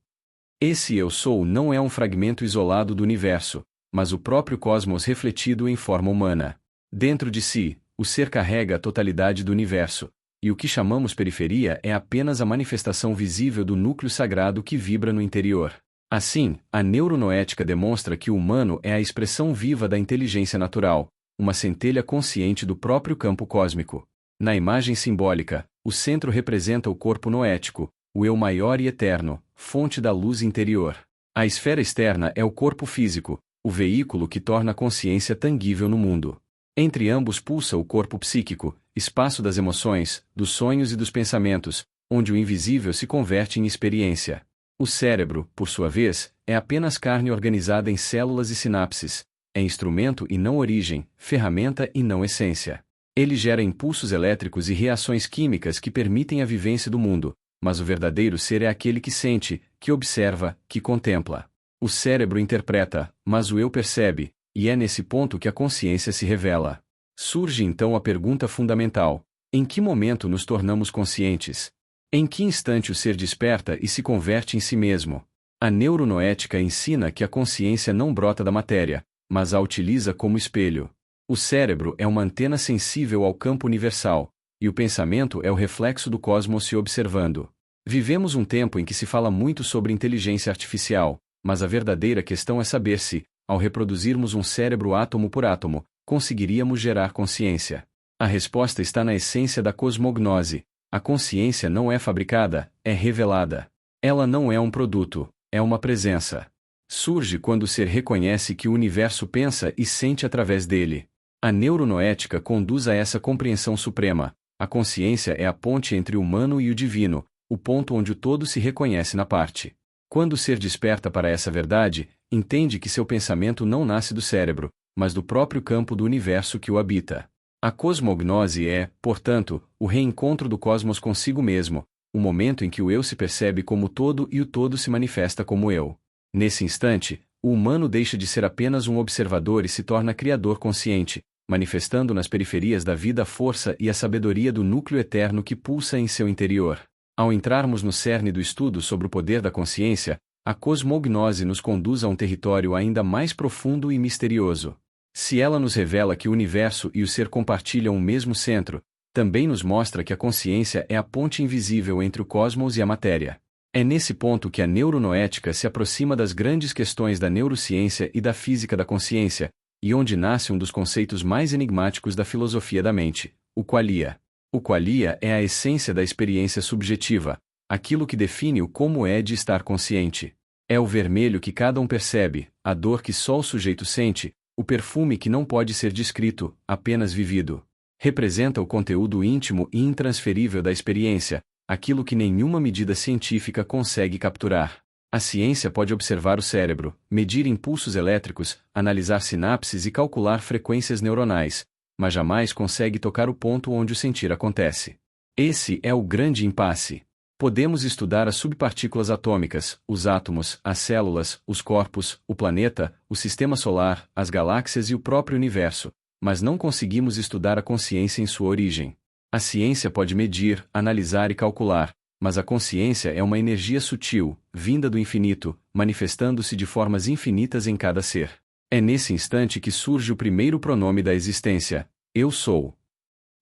Esse Eu Sou não é um fragmento isolado do universo, mas o próprio cosmos refletido em forma humana. Dentro de si, o ser carrega a totalidade do universo, e o que chamamos periferia é apenas a manifestação visível do núcleo sagrado que vibra no interior. Assim, a neuronoética demonstra que o humano é a expressão viva da inteligência natural, uma centelha consciente do próprio campo cósmico. Na imagem simbólica, o centro representa o corpo noético, o eu maior e eterno, fonte da luz interior. A esfera externa é o corpo físico, o veículo que torna a consciência tangível no mundo. Entre ambos pulsa o corpo psíquico, espaço das emoções, dos sonhos e dos pensamentos, onde o invisível se converte em experiência. O cérebro, por sua vez, é apenas carne organizada em células e sinapses, é instrumento e não origem, ferramenta e não essência. Ele gera impulsos elétricos e reações químicas que permitem a vivência do mundo, mas o verdadeiro ser é aquele que sente, que observa, que contempla. O cérebro interpreta, mas o eu percebe, e é nesse ponto que a consciência se revela. Surge então a pergunta fundamental: em que momento nos tornamos conscientes? Em que instante o ser desperta e se converte em si mesmo? A neuronoética ensina que a consciência não brota da matéria, mas a utiliza como espelho. O cérebro é uma antena sensível ao campo universal, e o pensamento é o reflexo do cosmos se observando. Vivemos um tempo em que se fala muito sobre inteligência artificial, mas a verdadeira questão é saber se, ao reproduzirmos um cérebro átomo por átomo, conseguiríamos gerar consciência. A resposta está na essência da cosmognose. A consciência não é fabricada, é revelada. Ela não é um produto, é uma presença. Surge quando o ser reconhece que o universo pensa e sente através dele. A neuronoética conduz a essa compreensão suprema. A consciência é a ponte entre o humano e o divino, o ponto onde o todo se reconhece na parte. Quando o ser desperta para essa verdade, entende que seu pensamento não nasce do cérebro, mas do próprio campo do universo que o habita. A cosmognose é, portanto, o reencontro do cosmos consigo mesmo, o momento em que o eu se percebe como todo e o todo se manifesta como eu. Nesse instante, o humano deixa de ser apenas um observador e se torna criador consciente, manifestando nas periferias da vida a força e a sabedoria do núcleo eterno que pulsa em seu interior. Ao entrarmos no cerne do estudo sobre o poder da consciência, a cosmognose nos conduz a um território ainda mais profundo e misterioso. Se ela nos revela que o universo e o ser compartilham o mesmo centro, também nos mostra que a consciência é a ponte invisível entre o cosmos e a matéria. É nesse ponto que a neuronoética se aproxima das grandes questões da neurociência e da física da consciência, e onde nasce um dos conceitos mais enigmáticos da filosofia da mente, o qualia. O qualia é a essência da experiência subjetiva, aquilo que define o como é de estar consciente. É o vermelho que cada um percebe, a dor que só o sujeito sente, O perfume que não pode ser descrito, apenas vivido. Representa o conteúdo íntimo e intransferível da experiência, aquilo que nenhuma medida científica consegue capturar. A ciência pode observar o cérebro, medir impulsos elétricos, analisar sinapses e calcular frequências neuronais, mas jamais consegue tocar o ponto onde o sentir acontece. Esse é o grande impasse. Podemos estudar as subpartículas atômicas, os átomos, as células, os corpos, o planeta, o sistema solar, as galáxias e o próprio universo, mas não conseguimos estudar a consciência em sua origem. A ciência pode medir, analisar e calcular, mas a consciência é uma energia sutil, vinda do infinito, manifestando-se de formas infinitas em cada ser. É nesse instante que surge o primeiro pronome da existência: eu sou.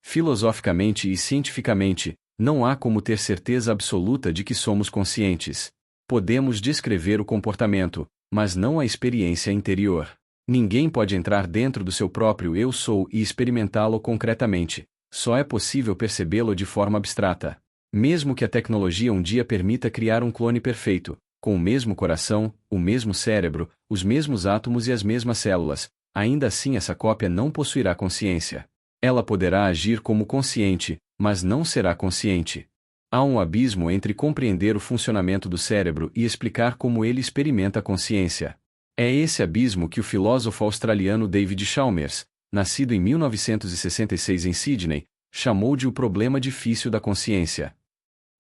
Filosoficamente e cientificamente, não há como ter certeza absoluta de que somos conscientes. Podemos descrever o comportamento, mas não a experiência interior. Ninguém pode entrar dentro do seu próprio eu sou e experimentá-lo concretamente. Só é possível percebê-lo de forma abstrata. Mesmo que a tecnologia um dia permita criar um clone perfeito, com o mesmo coração, o mesmo cérebro, os mesmos átomos e as mesmas células, ainda assim essa cópia não possuirá consciência. Ela poderá agir como consciente, mas não será consciente. Há um abismo entre compreender o funcionamento do cérebro e explicar como ele experimenta a consciência. É esse abismo que o filósofo australiano David Chalmers, nascido em 1966 em Sydney, chamou de o problema difícil da consciência.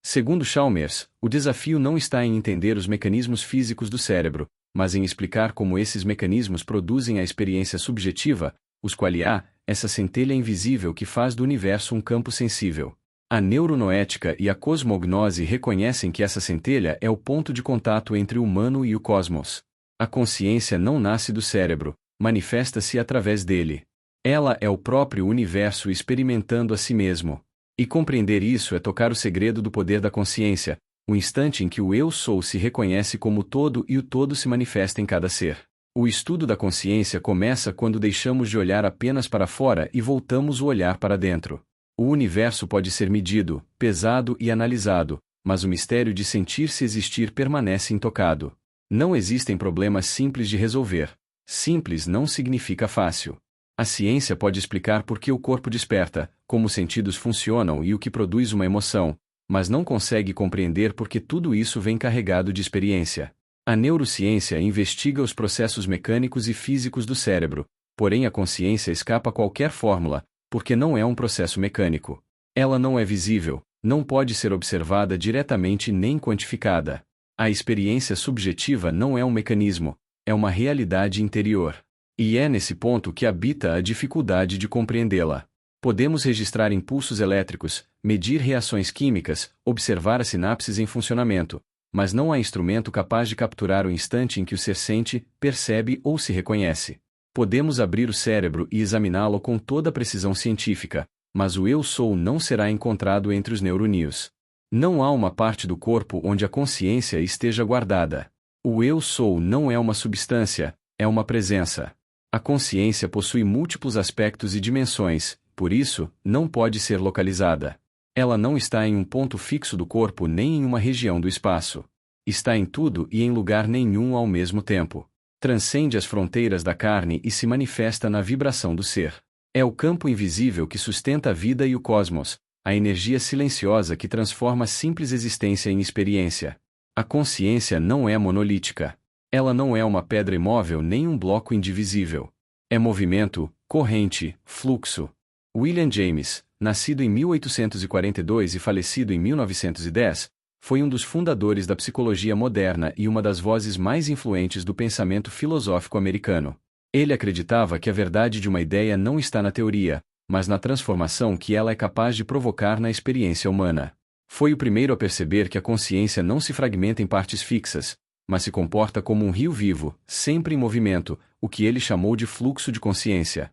Segundo Chalmers, o desafio não está em entender os mecanismos físicos do cérebro, mas em explicar como esses mecanismos produzem a experiência subjetiva, os quais há, essa centelha invisível que faz do universo um campo sensível. A neuronoética e a cosmognose reconhecem que essa centelha é o ponto de contato entre o humano e o cosmos. A consciência não nasce do cérebro, manifesta-se através dele. Ela é o próprio universo experimentando a si mesmo. E compreender isso é tocar o segredo do poder da consciência, o instante em que o eu sou se reconhece como todo e o todo se manifesta em cada ser. O estudo da consciência começa quando deixamos de olhar apenas para fora e voltamos o olhar para dentro. O universo pode ser medido, pesado e analisado, mas o mistério de sentir-se existir permanece intocado. Não existem problemas simples de resolver. Simples não significa fácil. A ciência pode explicar por que o corpo desperta, como os sentidos funcionam e o que produz uma emoção, mas não consegue compreender por que tudo isso vem carregado de experiência. A neurociência investiga os processos mecânicos e físicos do cérebro, porém a consciência escapa a qualquer fórmula, porque não é um processo mecânico. Ela não é visível, não pode ser observada diretamente nem quantificada. A experiência subjetiva não é um mecanismo, é uma realidade interior. E é nesse ponto que habita a dificuldade de compreendê-la. Podemos registrar impulsos elétricos, medir reações químicas, observar as sinapses em funcionamento, mas não há instrumento capaz de capturar o instante em que o ser sente, percebe ou se reconhece. Podemos abrir o cérebro e examiná-lo com toda a precisão científica, mas o eu sou não será encontrado entre os neurônios. Não há uma parte do corpo onde a consciência esteja guardada. O eu sou não é uma substância, é uma presença. A consciência possui múltiplos aspectos e dimensões, por isso, não pode ser localizada. Ela não está em um ponto fixo do corpo nem em uma região do espaço. Está em tudo e em lugar nenhum ao mesmo tempo. Transcende as fronteiras da carne e se manifesta na vibração do ser. É o campo invisível que sustenta a vida e o cosmos, a energia silenciosa que transforma a simples existência em experiência. A consciência não é monolítica. Ela não é uma pedra imóvel nem um bloco indivisível. É movimento, corrente, fluxo. William James, nascido em 1842 e falecido em 1910, foi um dos fundadores da psicologia moderna e uma das vozes mais influentes do pensamento filosófico americano. Ele acreditava que a verdade de uma ideia não está na teoria, mas na transformação que ela é capaz de provocar na experiência humana. Foi o primeiro a perceber que a consciência não se fragmenta em partes fixas, mas se comporta como um rio vivo, sempre em movimento, o que ele chamou de fluxo de consciência.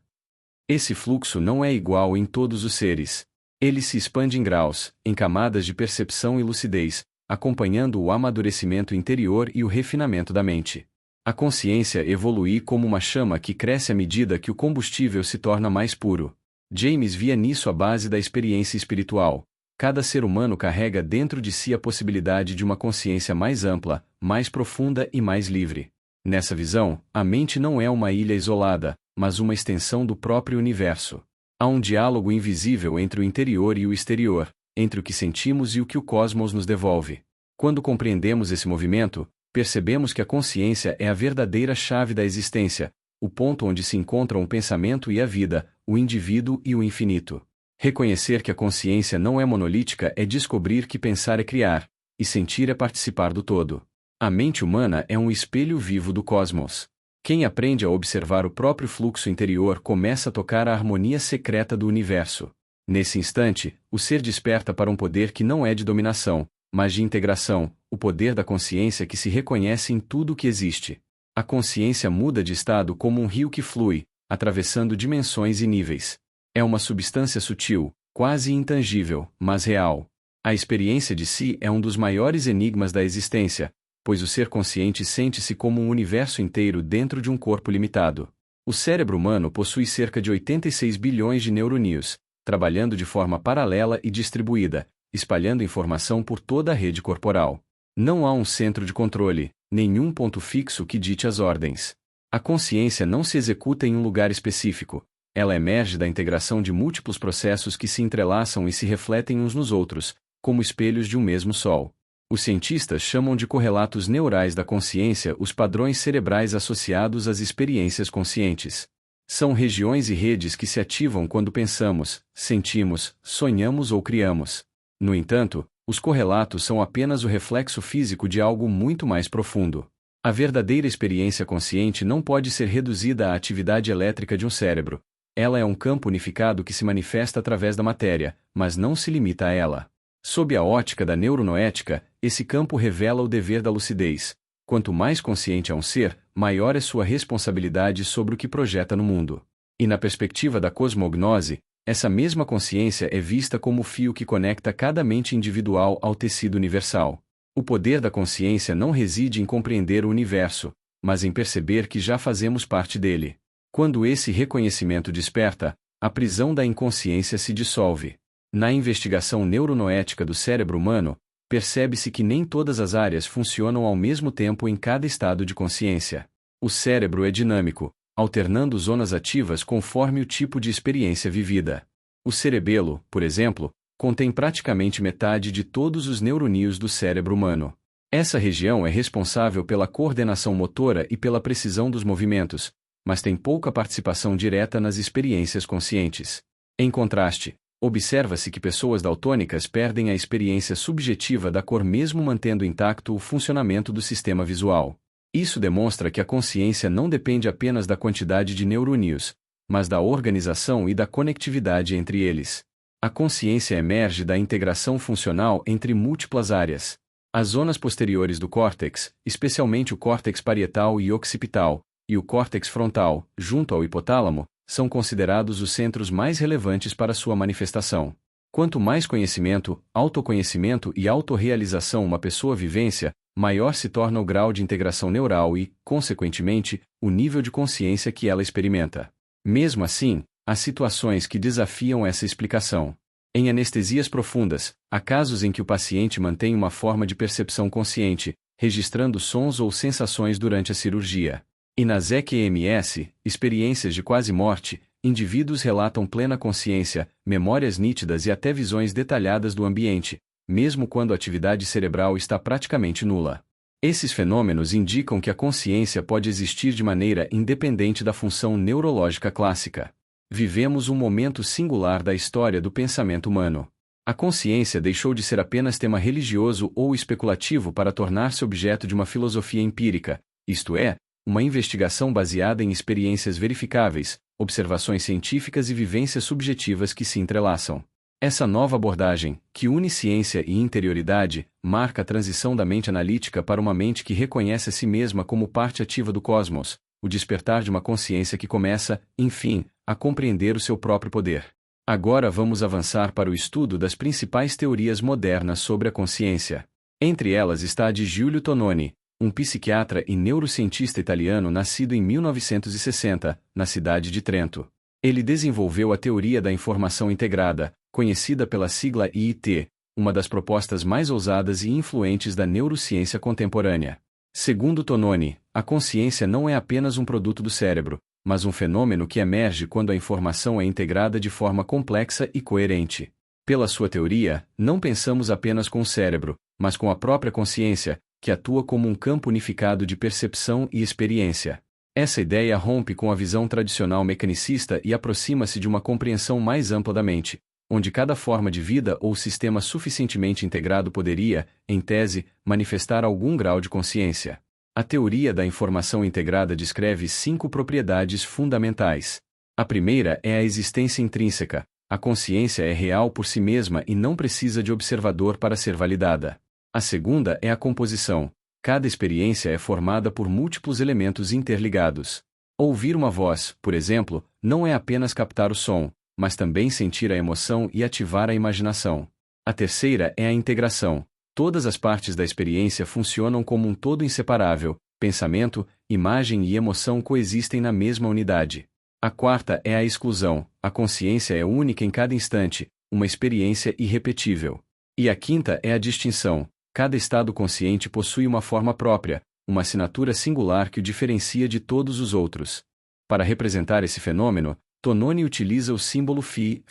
Esse fluxo não é igual em todos os seres. Ele se expande em graus, em camadas de percepção e lucidez, acompanhando o amadurecimento interior e o refinamento da mente. A consciência evolui como uma chama que cresce à medida que o combustível se torna mais puro. James via nisso a base da experiência espiritual. Cada ser humano carrega dentro de si a possibilidade de uma consciência mais ampla, mais profunda e mais livre. Nessa visão, a mente não é uma ilha isolada, mas uma extensão do próprio universo. Há um diálogo invisível entre o interior e o exterior, entre o que sentimos e o que o cosmos nos devolve. Quando compreendemos esse movimento, percebemos que a consciência é a verdadeira chave da existência, o ponto onde se encontram o pensamento e a vida, o indivíduo e o infinito. Reconhecer que a consciência não é monolítica é descobrir que pensar é criar, e sentir é participar do todo. A mente humana é um espelho vivo do cosmos. Quem aprende a observar o próprio fluxo interior começa a tocar a harmonia secreta do universo. Nesse instante, o ser desperta para um poder que não é de dominação, mas de integração, o poder da consciência que se reconhece em tudo o que existe. A consciência muda de estado como um rio que flui, atravessando dimensões e níveis. É uma substância sutil, quase intangível, mas real. A experiência de si é um dos maiores enigmas da existência, pois o ser consciente sente-se como um universo inteiro dentro de um corpo limitado. O cérebro humano possui cerca de 86 bilhões de neurônios, trabalhando de forma paralela e distribuída, espalhando informação por toda a rede corporal. Não há um centro de controle, nenhum ponto fixo que dite as ordens. A consciência não se executa em um lugar específico, ela emerge da integração de múltiplos processos que se entrelaçam e se refletem uns nos outros, como espelhos de um mesmo sol. Os cientistas chamam de correlatos neurais da consciência os padrões cerebrais associados às experiências conscientes. São regiões e redes que se ativam quando pensamos, sentimos, sonhamos ou criamos. No entanto, os correlatos são apenas o reflexo físico de algo muito mais profundo. A verdadeira experiência consciente não pode ser reduzida à atividade elétrica de um cérebro. Ela é um campo unificado que se manifesta através da matéria, mas não se limita a ela. Sob a ótica da neuronoética, esse campo revela o dever da lucidez. Quanto mais consciente é um ser, maior é sua responsabilidade sobre o que projeta no mundo. E na perspectiva da cosmognose, essa mesma consciência é vista como o fio que conecta cada mente individual ao tecido universal. O poder da consciência não reside em compreender o universo, mas em perceber que já fazemos parte dele. Quando esse reconhecimento desperta, a prisão da inconsciência se dissolve. Na investigação neuronoética do cérebro humano, percebe-se que nem todas as áreas funcionam ao mesmo tempo em cada estado de consciência. O cérebro é dinâmico, alternando zonas ativas conforme o tipo de experiência vivida. O cerebelo, por exemplo, contém praticamente metade de todos os neurônios do cérebro humano. Essa região é responsável pela coordenação motora e pela precisão dos movimentos, mas tem pouca participação direta nas experiências conscientes. Em contraste, observa-se que pessoas daltônicas perdem a experiência subjetiva da cor mesmo mantendo intacto o funcionamento do sistema visual. Isso demonstra que a consciência não depende apenas da quantidade de neurônios, mas da organização e da conectividade entre eles. A consciência emerge da integração funcional entre múltiplas áreas. As zonas posteriores do córtex, especialmente o córtex parietal e occipital, e o córtex frontal, junto ao hipotálamo, são considerados os centros mais relevantes para sua manifestação. Quanto mais conhecimento, autoconhecimento e autorrealização uma pessoa vivencia, maior se torna o grau de integração neural e, consequentemente, o nível de consciência que ela experimenta. Mesmo assim, há situações que desafiam essa explicação. Em anestesias profundas, há casos em que o paciente mantém uma forma de percepção consciente, registrando sons ou sensações durante a cirurgia. E nas EQMS, experiências de quase morte, indivíduos relatam plena consciência, memórias nítidas e até visões detalhadas do ambiente, mesmo quando a atividade cerebral está praticamente nula. Esses fenômenos indicam que a consciência pode existir de maneira independente da função neurológica clássica. Vivemos um momento singular da história do pensamento humano. A consciência deixou de ser apenas tema religioso ou especulativo para tornar-se objeto de uma filosofia empírica, isto é, uma investigação baseada em experiências verificáveis, observações científicas e vivências subjetivas que se entrelaçam. Essa nova abordagem, que une ciência e interioridade, marca a transição da mente analítica para uma mente que reconhece a si mesma como parte ativa do cosmos, o despertar de uma consciência que começa, enfim, a compreender o seu próprio poder. Agora vamos avançar para o estudo das principais teorias modernas sobre a consciência. Entre elas está a de Giulio Tononi, um psiquiatra e neurocientista italiano nascido em 1960, na cidade de Trento. Ele desenvolveu a teoria da informação integrada, conhecida pela sigla IIT, uma das propostas mais ousadas e influentes da neurociência contemporânea. Segundo Tononi, a consciência não é apenas um produto do cérebro, mas um fenômeno que emerge quando a informação é integrada de forma complexa e coerente. Pela sua teoria, não pensamos apenas com o cérebro, mas com a própria consciência, que atua como um campo unificado de percepção e experiência. Essa ideia rompe com a visão tradicional mecanicista e aproxima-se de uma compreensão mais ampla da mente, onde cada forma de vida ou sistema suficientemente integrado poderia, em tese, manifestar algum grau de consciência. A teoria da informação integrada descreve 5 propriedades fundamentais. A primeira é a existência intrínseca. A consciência é real por si mesma e não precisa de observador para ser validada. A segunda é a composição. Cada experiência é formada por múltiplos elementos interligados. Ouvir uma voz, por exemplo, não é apenas captar o som, mas também sentir a emoção e ativar a imaginação. A terceira é a integração. Todas as partes da experiência funcionam como um todo inseparável. Pensamento, imagem e emoção coexistem na mesma unidade. A quarta é a exclusão. A consciência é única em cada instante, uma experiência irrepetível. E a quinta é a distinção. Cada estado consciente possui uma forma própria, uma assinatura singular que o diferencia de todos os outros. Para representar esse fenômeno, Tononi utiliza o símbolo φ,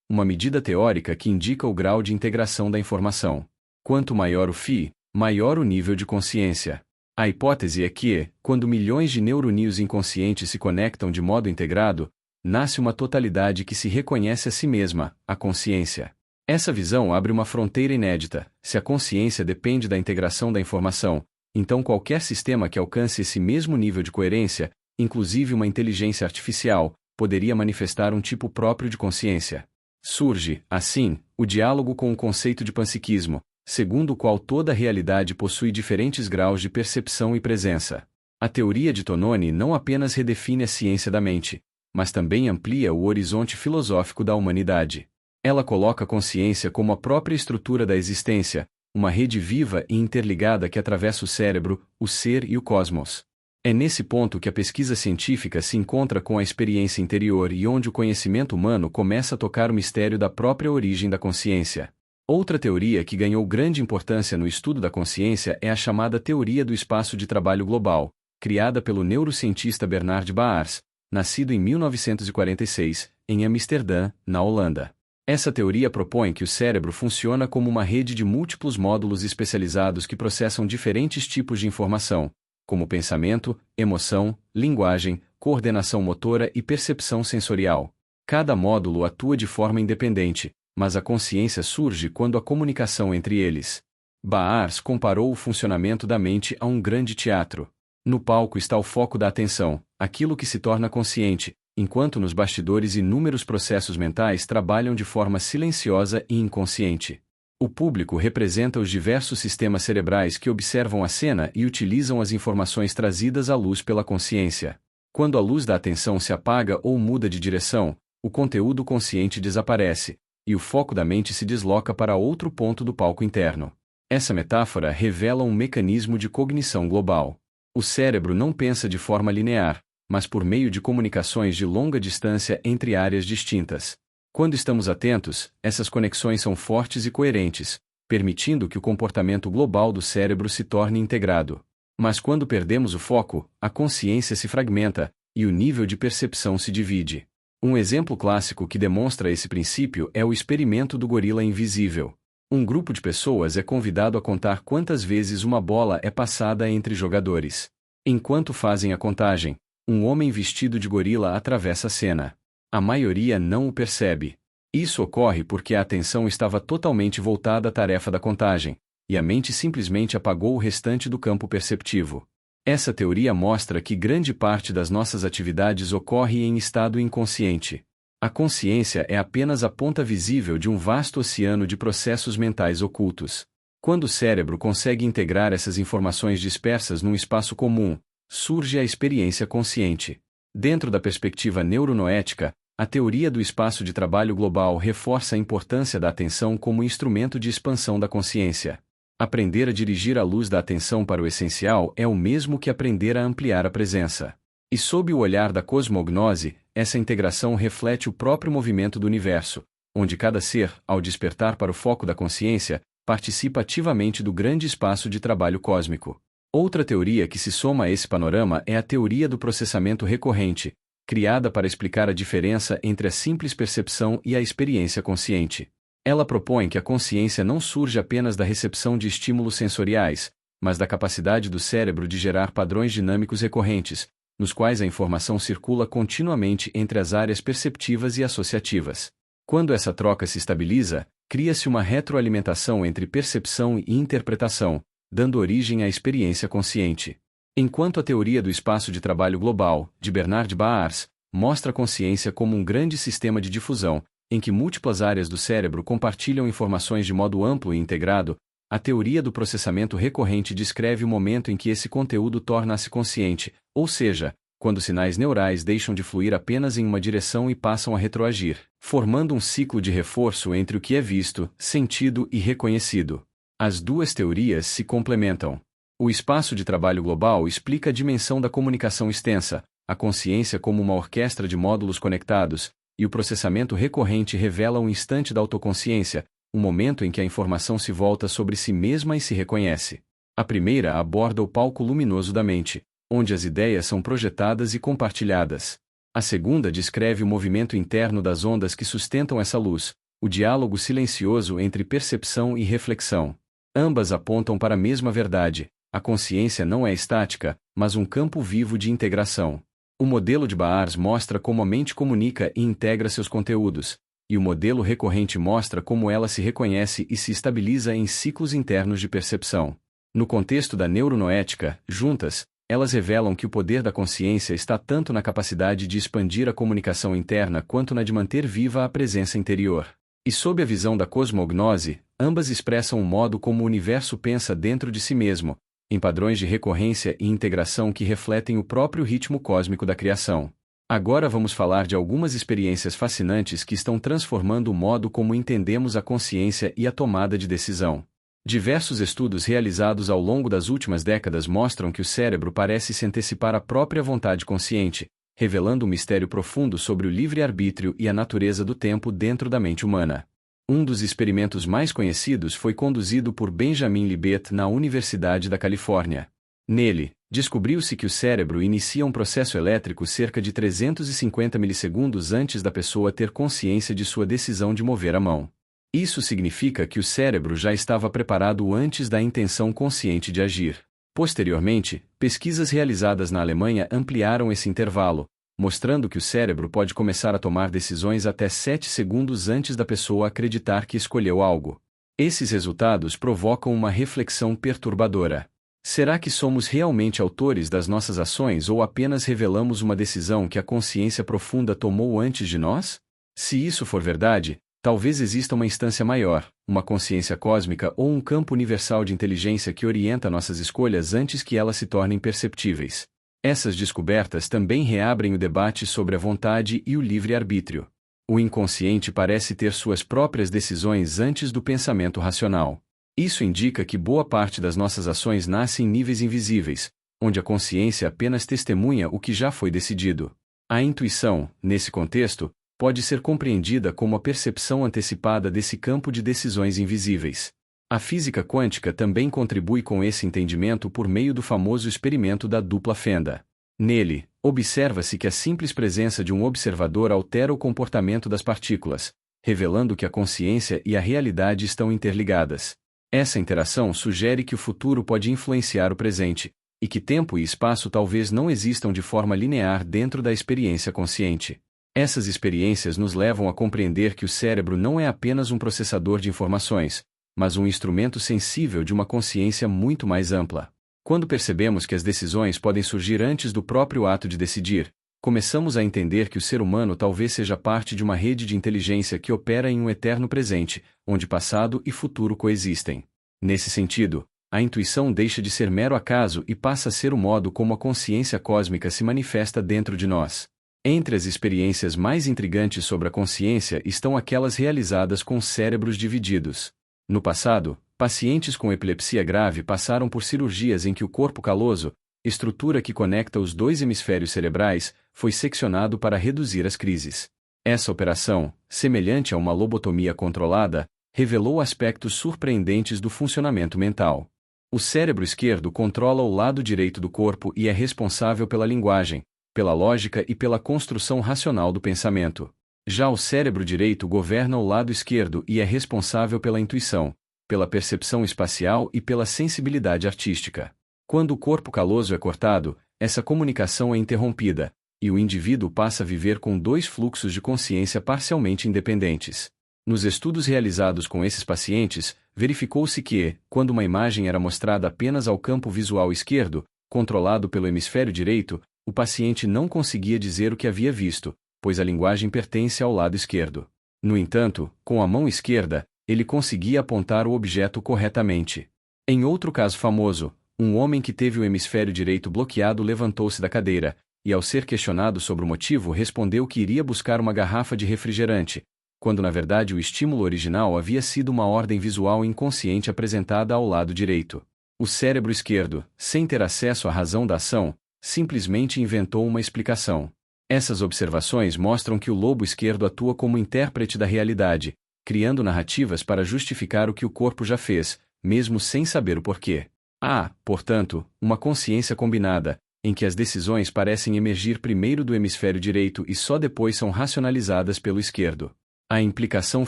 uma medida teórica que indica o grau de integração da informação. Quanto maior o φ, maior o nível de consciência. A hipótese é que, quando milhões de neuroníons inconscientes se conectam de modo integrado, nasce uma totalidade que se reconhece a si mesma, a consciência. Essa visão abre uma fronteira inédita. Se a consciência depende da integração da informação, então qualquer sistema que alcance esse mesmo nível de coerência, inclusive uma inteligência artificial, poderia manifestar um tipo próprio de consciência. Surge, assim, o diálogo com o conceito de panpsiquismo, segundo o qual toda a realidade possui diferentes graus de percepção e presença. A teoria de Tononi não apenas redefine a ciência da mente, mas também amplia o horizonte filosófico da humanidade. Ela coloca a consciência como a própria estrutura da existência, uma rede viva e interligada que atravessa o cérebro, o ser e o cosmos. É nesse ponto que a pesquisa científica se encontra com a experiência interior e onde o conhecimento humano começa a tocar o mistério da própria origem da consciência. Outra teoria que ganhou grande importância no estudo da consciência é a chamada teoria do espaço de trabalho global, criada pelo neurocientista Bernard Baars, nascido em 1946, em Amsterdã, na Holanda. Essa teoria propõe que o cérebro funciona como uma rede de múltiplos módulos especializados que processam diferentes tipos de informação, como pensamento, emoção, linguagem, coordenação motora e percepção sensorial. Cada módulo atua de forma independente, mas a consciência surge quando há comunicação entre eles. Baars comparou o funcionamento da mente a um grande teatro. No palco está o foco da atenção, aquilo que se torna consciente, enquanto nos bastidores inúmeros processos mentais trabalham de forma silenciosa e inconsciente. O público representa os diversos sistemas cerebrais que observam a cena e utilizam as informações trazidas à luz pela consciência. Quando a luz da atenção se apaga ou muda de direção, o conteúdo consciente desaparece, e o foco da mente se desloca para outro ponto do palco interno. Essa metáfora revela um mecanismo de cognição global. O cérebro não pensa de forma linear, mas por meio de comunicações de longa distância entre áreas distintas. Quando estamos atentos, essas conexões são fortes e coerentes, permitindo que o comportamento global do cérebro se torne integrado. Mas quando perdemos o foco, a consciência se fragmenta, e o nível de percepção se divide. Um exemplo clássico que demonstra esse princípio é o experimento do gorila invisível. Um grupo de pessoas é convidado a contar quantas vezes uma bola é passada entre jogadores. Enquanto fazem a contagem, um homem vestido de gorila atravessa a cena. A maioria não o percebe. Isso ocorre porque a atenção estava totalmente voltada à tarefa da contagem, e a mente simplesmente apagou o restante do campo perceptivo. Essa teoria mostra que grande parte das nossas atividades ocorre em estado inconsciente. A consciência é apenas a ponta visível de um vasto oceano de processos mentais ocultos. Quando o cérebro consegue integrar essas informações dispersas num espaço comum, surge a experiência consciente. Dentro da perspectiva neuronoética, a teoria do espaço de trabalho global reforça a importância da atenção como instrumento de expansão da consciência. Aprender a dirigir a luz da atenção para o essencial é o mesmo que aprender a ampliar a presença. E sob o olhar da cosmognose, essa integração reflete o próprio movimento do universo, onde cada ser, ao despertar para o foco da consciência, participa ativamente do grande espaço de trabalho cósmico. Outra teoria que se soma a esse panorama é a teoria do processamento recorrente, criada para explicar a diferença entre a simples percepção e a experiência consciente. Ela propõe que a consciência não surge apenas da recepção de estímulos sensoriais, mas da capacidade do cérebro de gerar padrões dinâmicos recorrentes, nos quais a informação circula continuamente entre as áreas perceptivas e associativas. Quando essa troca se estabiliza, cria-se uma retroalimentação entre percepção e interpretação, dando origem à experiência consciente. Enquanto a teoria do espaço de trabalho global, de Bernard Baars, mostra a consciência como um grande sistema de difusão, em que múltiplas áreas do cérebro compartilham informações de modo amplo e integrado, a teoria do processamento recorrente descreve o momento em que esse conteúdo torna-se consciente, ou seja, quando sinais neurais deixam de fluir apenas em uma direção e passam a retroagir, formando um ciclo de reforço entre o que é visto, sentido e reconhecido. As duas teorias se complementam. O espaço de trabalho global explica a dimensão da comunicação extensa, a consciência como uma orquestra de módulos conectados, e o processamento recorrente revela um instante da autoconsciência, um momento em que a informação se volta sobre si mesma e se reconhece. A primeira aborda o palco luminoso da mente, onde as ideias são projetadas e compartilhadas. A segunda descreve o movimento interno das ondas que sustentam essa luz, o diálogo silencioso entre percepção e reflexão. Ambas apontam para a mesma verdade: a consciência não é estática, mas um campo vivo de integração. O modelo de Baars mostra como a mente comunica e integra seus conteúdos, e o modelo recorrente mostra como ela se reconhece e se estabiliza em ciclos internos de percepção. No contexto da neuronoética, juntas, elas revelam que o poder da consciência está tanto na capacidade de expandir a comunicação interna quanto na de manter viva a presença interior. E sob a visão da cosmognose, ambas expressam o modo como o universo pensa dentro de si mesmo, em padrões de recorrência e integração que refletem o próprio ritmo cósmico da criação. Agora vamos falar de algumas experiências fascinantes que estão transformando o modo como entendemos a consciência e a tomada de decisão. Diversos estudos realizados ao longo das últimas décadas mostram que o cérebro parece se antecipar à própria vontade consciente, revelando um mistério profundo sobre o livre-arbítrio e a natureza do tempo dentro da mente humana. Um dos experimentos mais conhecidos foi conduzido por Benjamin Libet na Universidade da Califórnia. Nele, descobriu-se que o cérebro inicia um processo elétrico cerca de 350 milissegundos antes da pessoa ter consciência de sua decisão de mover a mão. Isso significa que o cérebro já estava preparado antes da intenção consciente de agir. Posteriormente, pesquisas realizadas na Alemanha ampliaram esse intervalo, mostrando que o cérebro pode começar a tomar decisões até 7 segundos antes da pessoa acreditar que escolheu algo. Esses resultados provocam uma reflexão perturbadora. Será que somos realmente autores das nossas ações ou apenas revelamos uma decisão que a consciência profunda tomou antes de nós? Se isso for verdade, talvez exista uma instância maior, uma consciência cósmica ou um campo universal de inteligência que orienta nossas escolhas antes que elas se tornem perceptíveis. Essas descobertas também reabrem o debate sobre a vontade e o livre-arbítrio. O inconsciente parece ter suas próprias decisões antes do pensamento racional. Isso indica que boa parte das nossas ações nasce em níveis invisíveis, onde a consciência apenas testemunha o que já foi decidido. A intuição, nesse contexto, pode ser compreendida como a percepção antecipada desse campo de decisões invisíveis. A física quântica também contribui com esse entendimento por meio do famoso experimento da dupla fenda. Nele, observa-se que a simples presença de um observador altera o comportamento das partículas, revelando que a consciência e a realidade estão interligadas. Essa interação sugere que o futuro pode influenciar o presente, e que tempo e espaço talvez não existam de forma linear dentro da experiência consciente. Essas experiências nos levam a compreender que o cérebro não é apenas um processador de informações, mas um instrumento sensível de uma consciência muito mais ampla. Quando percebemos que as decisões podem surgir antes do próprio ato de decidir, começamos a entender que o ser humano talvez seja parte de uma rede de inteligência que opera em um eterno presente, onde passado e futuro coexistem. Nesse sentido, a intuição deixa de ser mero acaso e passa a ser o modo como a consciência cósmica se manifesta dentro de nós. Entre as experiências mais intrigantes sobre a consciência estão aquelas realizadas com cérebros divididos. No passado, pacientes com epilepsia grave passaram por cirurgias em que o corpo caloso, estrutura que conecta os dois hemisférios cerebrais, foi seccionado para reduzir as crises. Essa operação, semelhante a uma lobotomia controlada, revelou aspectos surpreendentes do funcionamento mental. O cérebro esquerdo controla o lado direito do corpo e é responsável pela linguagem, pela lógica e pela construção racional do pensamento. Já o cérebro direito governa o lado esquerdo e é responsável pela intuição, pela percepção espacial e pela sensibilidade artística. Quando o corpo caloso é cortado, essa comunicação é interrompida, e o indivíduo passa a viver com dois fluxos de consciência parcialmente independentes. Nos estudos realizados com esses pacientes, verificou-se que, quando uma imagem era mostrada apenas ao campo visual esquerdo, controlado pelo hemisfério direito, o paciente não conseguia dizer o que havia visto, pois a linguagem pertence ao lado esquerdo. No entanto, com a mão esquerda, ele conseguia apontar o objeto corretamente. Em outro caso famoso, um homem que teve o hemisfério direito bloqueado levantou-se da cadeira, e ao ser questionado sobre o motivo respondeu que iria buscar uma garrafa de refrigerante, quando na verdade o estímulo original havia sido uma ordem visual inconsciente apresentada ao lado direito. O cérebro esquerdo, sem ter acesso à razão da ação, simplesmente inventou uma explicação. Essas observações mostram que o lobo esquerdo atua como intérprete da realidade, criando narrativas para justificar o que o corpo já fez, mesmo sem saber o porquê. Há, portanto, uma consciência combinada, em que as decisões parecem emergir primeiro do hemisfério direito e só depois são racionalizadas pelo esquerdo. A implicação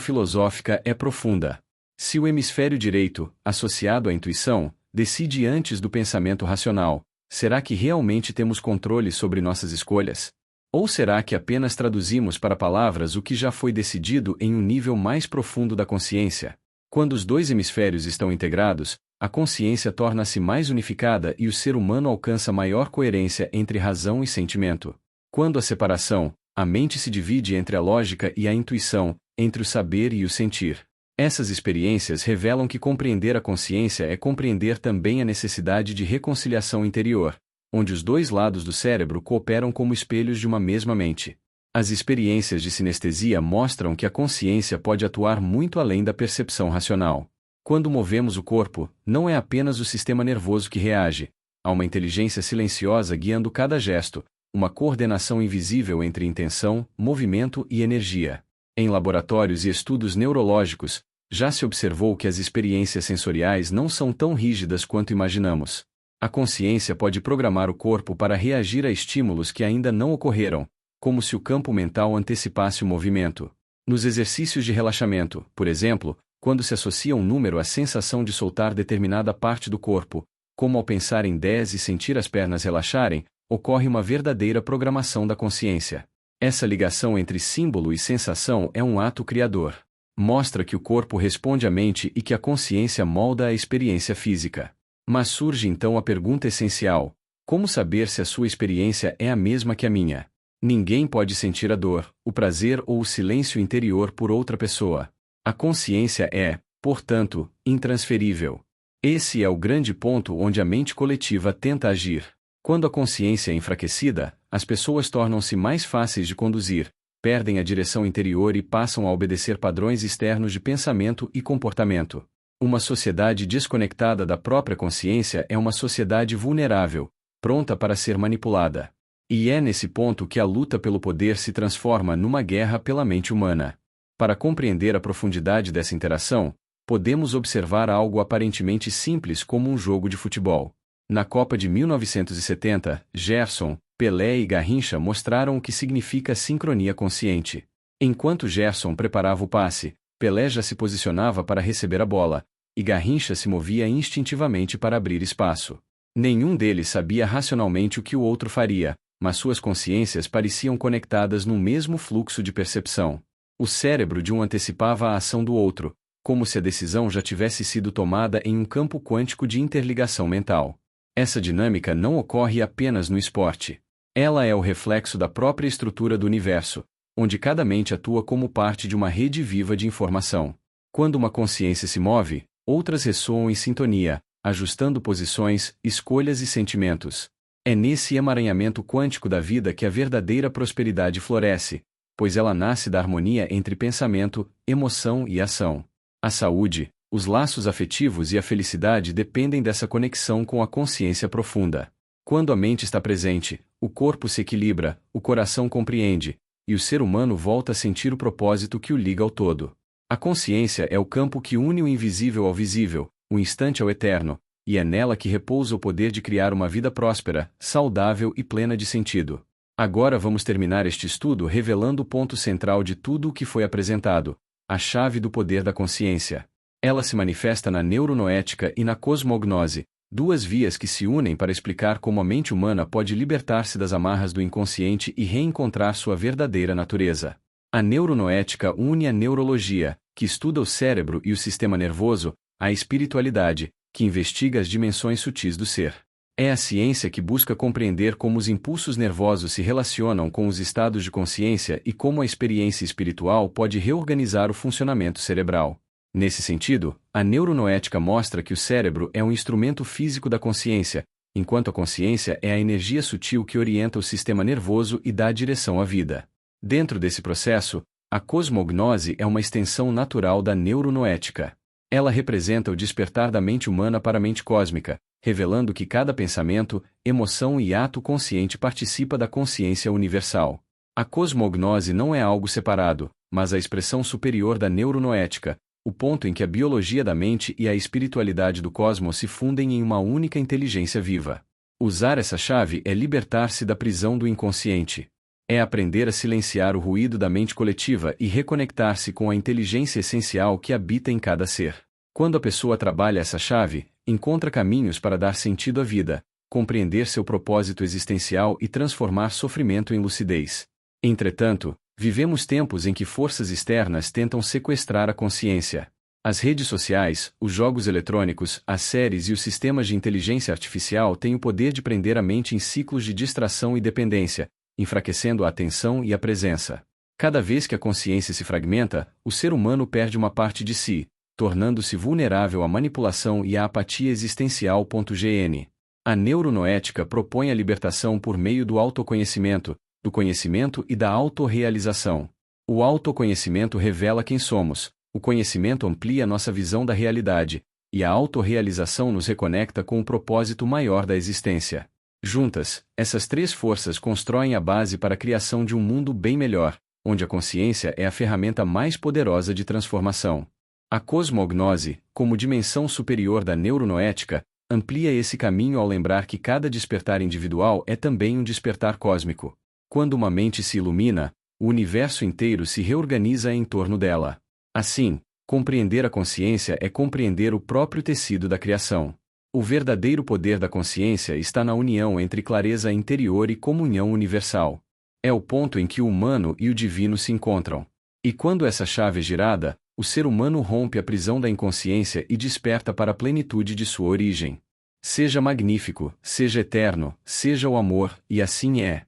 filosófica é profunda. Se o hemisfério direito, associado à intuição, decide antes do pensamento racional, será que realmente temos controle sobre nossas escolhas? Ou será que apenas traduzimos para palavras o que já foi decidido em um nível mais profundo da consciência? Quando os dois hemisférios estão integrados, a consciência torna-se mais unificada e o ser humano alcança maior coerência entre razão e sentimento. Quando a separação, a mente se divide entre a lógica e a intuição, entre o saber e o sentir. Essas experiências revelam que compreender a consciência é compreender também a necessidade de reconciliação interior, onde os dois lados do cérebro cooperam como espelhos de uma mesma mente. As experiências de sinestesia mostram que a consciência pode atuar muito além da percepção racional. Quando movemos o corpo, não é apenas o sistema nervoso que reage, há uma inteligência silenciosa guiando cada gesto, uma coordenação invisível entre intenção, movimento e energia. Em laboratórios e estudos neurológicos, já se observou que as experiências sensoriais não são tão rígidas quanto imaginamos. A consciência pode programar o corpo para reagir a estímulos que ainda não ocorreram, como se o campo mental antecipasse o movimento. Nos exercícios de relaxamento, por exemplo, quando se associa um número à sensação de soltar determinada parte do corpo, como ao pensar em 10 e sentir as pernas relaxarem, ocorre uma verdadeira programação da consciência. Essa ligação entre símbolo e sensação é um ato criador. Mostra que o corpo responde à mente e que a consciência molda a experiência física. Mas surge então a pergunta essencial: como saber se a sua experiência é a mesma que a minha? Ninguém pode sentir a dor, o prazer ou o silêncio interior por outra pessoa. A consciência é, portanto, intransferível. Esse é o grande ponto onde a mente coletiva tenta agir. Quando a consciência é enfraquecida, as pessoas tornam-se mais fáceis de conduzir, perdem a direção interior e passam a obedecer padrões externos de pensamento e comportamento. Uma sociedade desconectada da própria consciência é uma sociedade vulnerável, pronta para ser manipulada. E é nesse ponto que a luta pelo poder se transforma numa guerra pela mente humana. Para compreender a profundidade dessa interação, podemos observar algo aparentemente simples como um jogo de futebol. Na Copa de 1970, Gerson, Pelé e Garrincha mostraram o que significa sincronia consciente. Enquanto Gerson preparava o passe, Pelé já se posicionava para receber a bola, e Garrincha se movia instintivamente para abrir espaço. Nenhum deles sabia racionalmente o que o outro faria, mas suas consciências pareciam conectadas num mesmo fluxo de percepção. O cérebro de um antecipava a ação do outro, como se a decisão já tivesse sido tomada em um campo quântico de interligação mental. Essa dinâmica não ocorre apenas no esporte. Ela é o reflexo da própria estrutura do universo, onde cada mente atua como parte de uma rede viva de informação. Quando uma consciência se move, outras ressoam em sintonia, ajustando posições, escolhas e sentimentos. É nesse emaranhamento quântico da vida que a verdadeira prosperidade floresce, pois ela nasce da harmonia entre pensamento, emoção e ação. A saúde, os laços afetivos e a felicidade dependem dessa conexão com a consciência profunda. Quando a mente está presente, o corpo se equilibra, o coração compreende, e o ser humano volta a sentir o propósito que o liga ao todo. A consciência é o campo que une o invisível ao visível, o instante ao eterno, e é nela que repousa o poder de criar uma vida próspera, saudável e plena de sentido. Agora vamos terminar este estudo revelando o ponto central de tudo o que foi apresentado: a chave do poder da consciência. Ela se manifesta na neuronoética e na cosmognose, duas vias que se unem para explicar como a mente humana pode libertar-se das amarras do inconsciente e reencontrar sua verdadeira natureza. A neuronoética une a neurologia, que estuda o cérebro e o sistema nervoso, à espiritualidade, que investiga as dimensões sutis do ser. É a ciência que busca compreender como os impulsos nervosos se relacionam com os estados de consciência e como a experiência espiritual pode reorganizar o funcionamento cerebral. Nesse sentido, a neuronoética mostra que o cérebro é um instrumento físico da consciência, enquanto a consciência é a energia sutil que orienta o sistema nervoso e dá direção à vida. Dentro desse processo, a cosmognose é uma extensão natural da neuronoética. Ela representa o despertar da mente humana para a mente cósmica, revelando que cada pensamento, emoção e ato consciente participa da consciência universal. A cosmognose não é algo separado, mas a expressão superior da neuronoética, o ponto em que a biologia da mente e a espiritualidade do cosmos se fundem em uma única inteligência viva. Usar essa chave é libertar-se da prisão do inconsciente. É aprender a silenciar o ruído da mente coletiva e reconectar-se com a inteligência essencial que habita em cada ser. Quando a pessoa trabalha essa chave, encontra caminhos para dar sentido à vida, compreender seu propósito existencial e transformar sofrimento em lucidez. Entretanto, vivemos tempos em que forças externas tentam sequestrar a consciência. As redes sociais, os jogos eletrônicos, as séries e os sistemas de inteligência artificial têm o poder de prender a mente em ciclos de distração e dependência, enfraquecendo a atenção e a presença. Cada vez que a consciência se fragmenta, o ser humano perde uma parte de si, tornando-se vulnerável à manipulação e à apatia existencial. Gn. A neuronoética propõe a libertação por meio do autoconhecimento, do conhecimento e da autorrealização. O autoconhecimento revela quem somos, o conhecimento amplia nossa visão da realidade, e a autorrealização nos reconecta com o propósito maior da existência. Juntas, essas três forças constroem a base para a criação de um mundo bem melhor, onde a consciência é a ferramenta mais poderosa de transformação. A cosmognose, como dimensão superior da neuronoética, amplia esse caminho ao lembrar que cada despertar individual é também um despertar cósmico. Quando uma mente se ilumina, o universo inteiro se reorganiza em torno dela. Assim, compreender a consciência é compreender o próprio tecido da criação. O verdadeiro poder da consciência está na união entre clareza interior e comunhão universal. É o ponto em que o humano e o divino se encontram. E quando essa chave é girada, o ser humano rompe a prisão da inconsciência e desperta para a plenitude de sua origem. Seja magnífico, seja eterno, seja o amor, e assim é.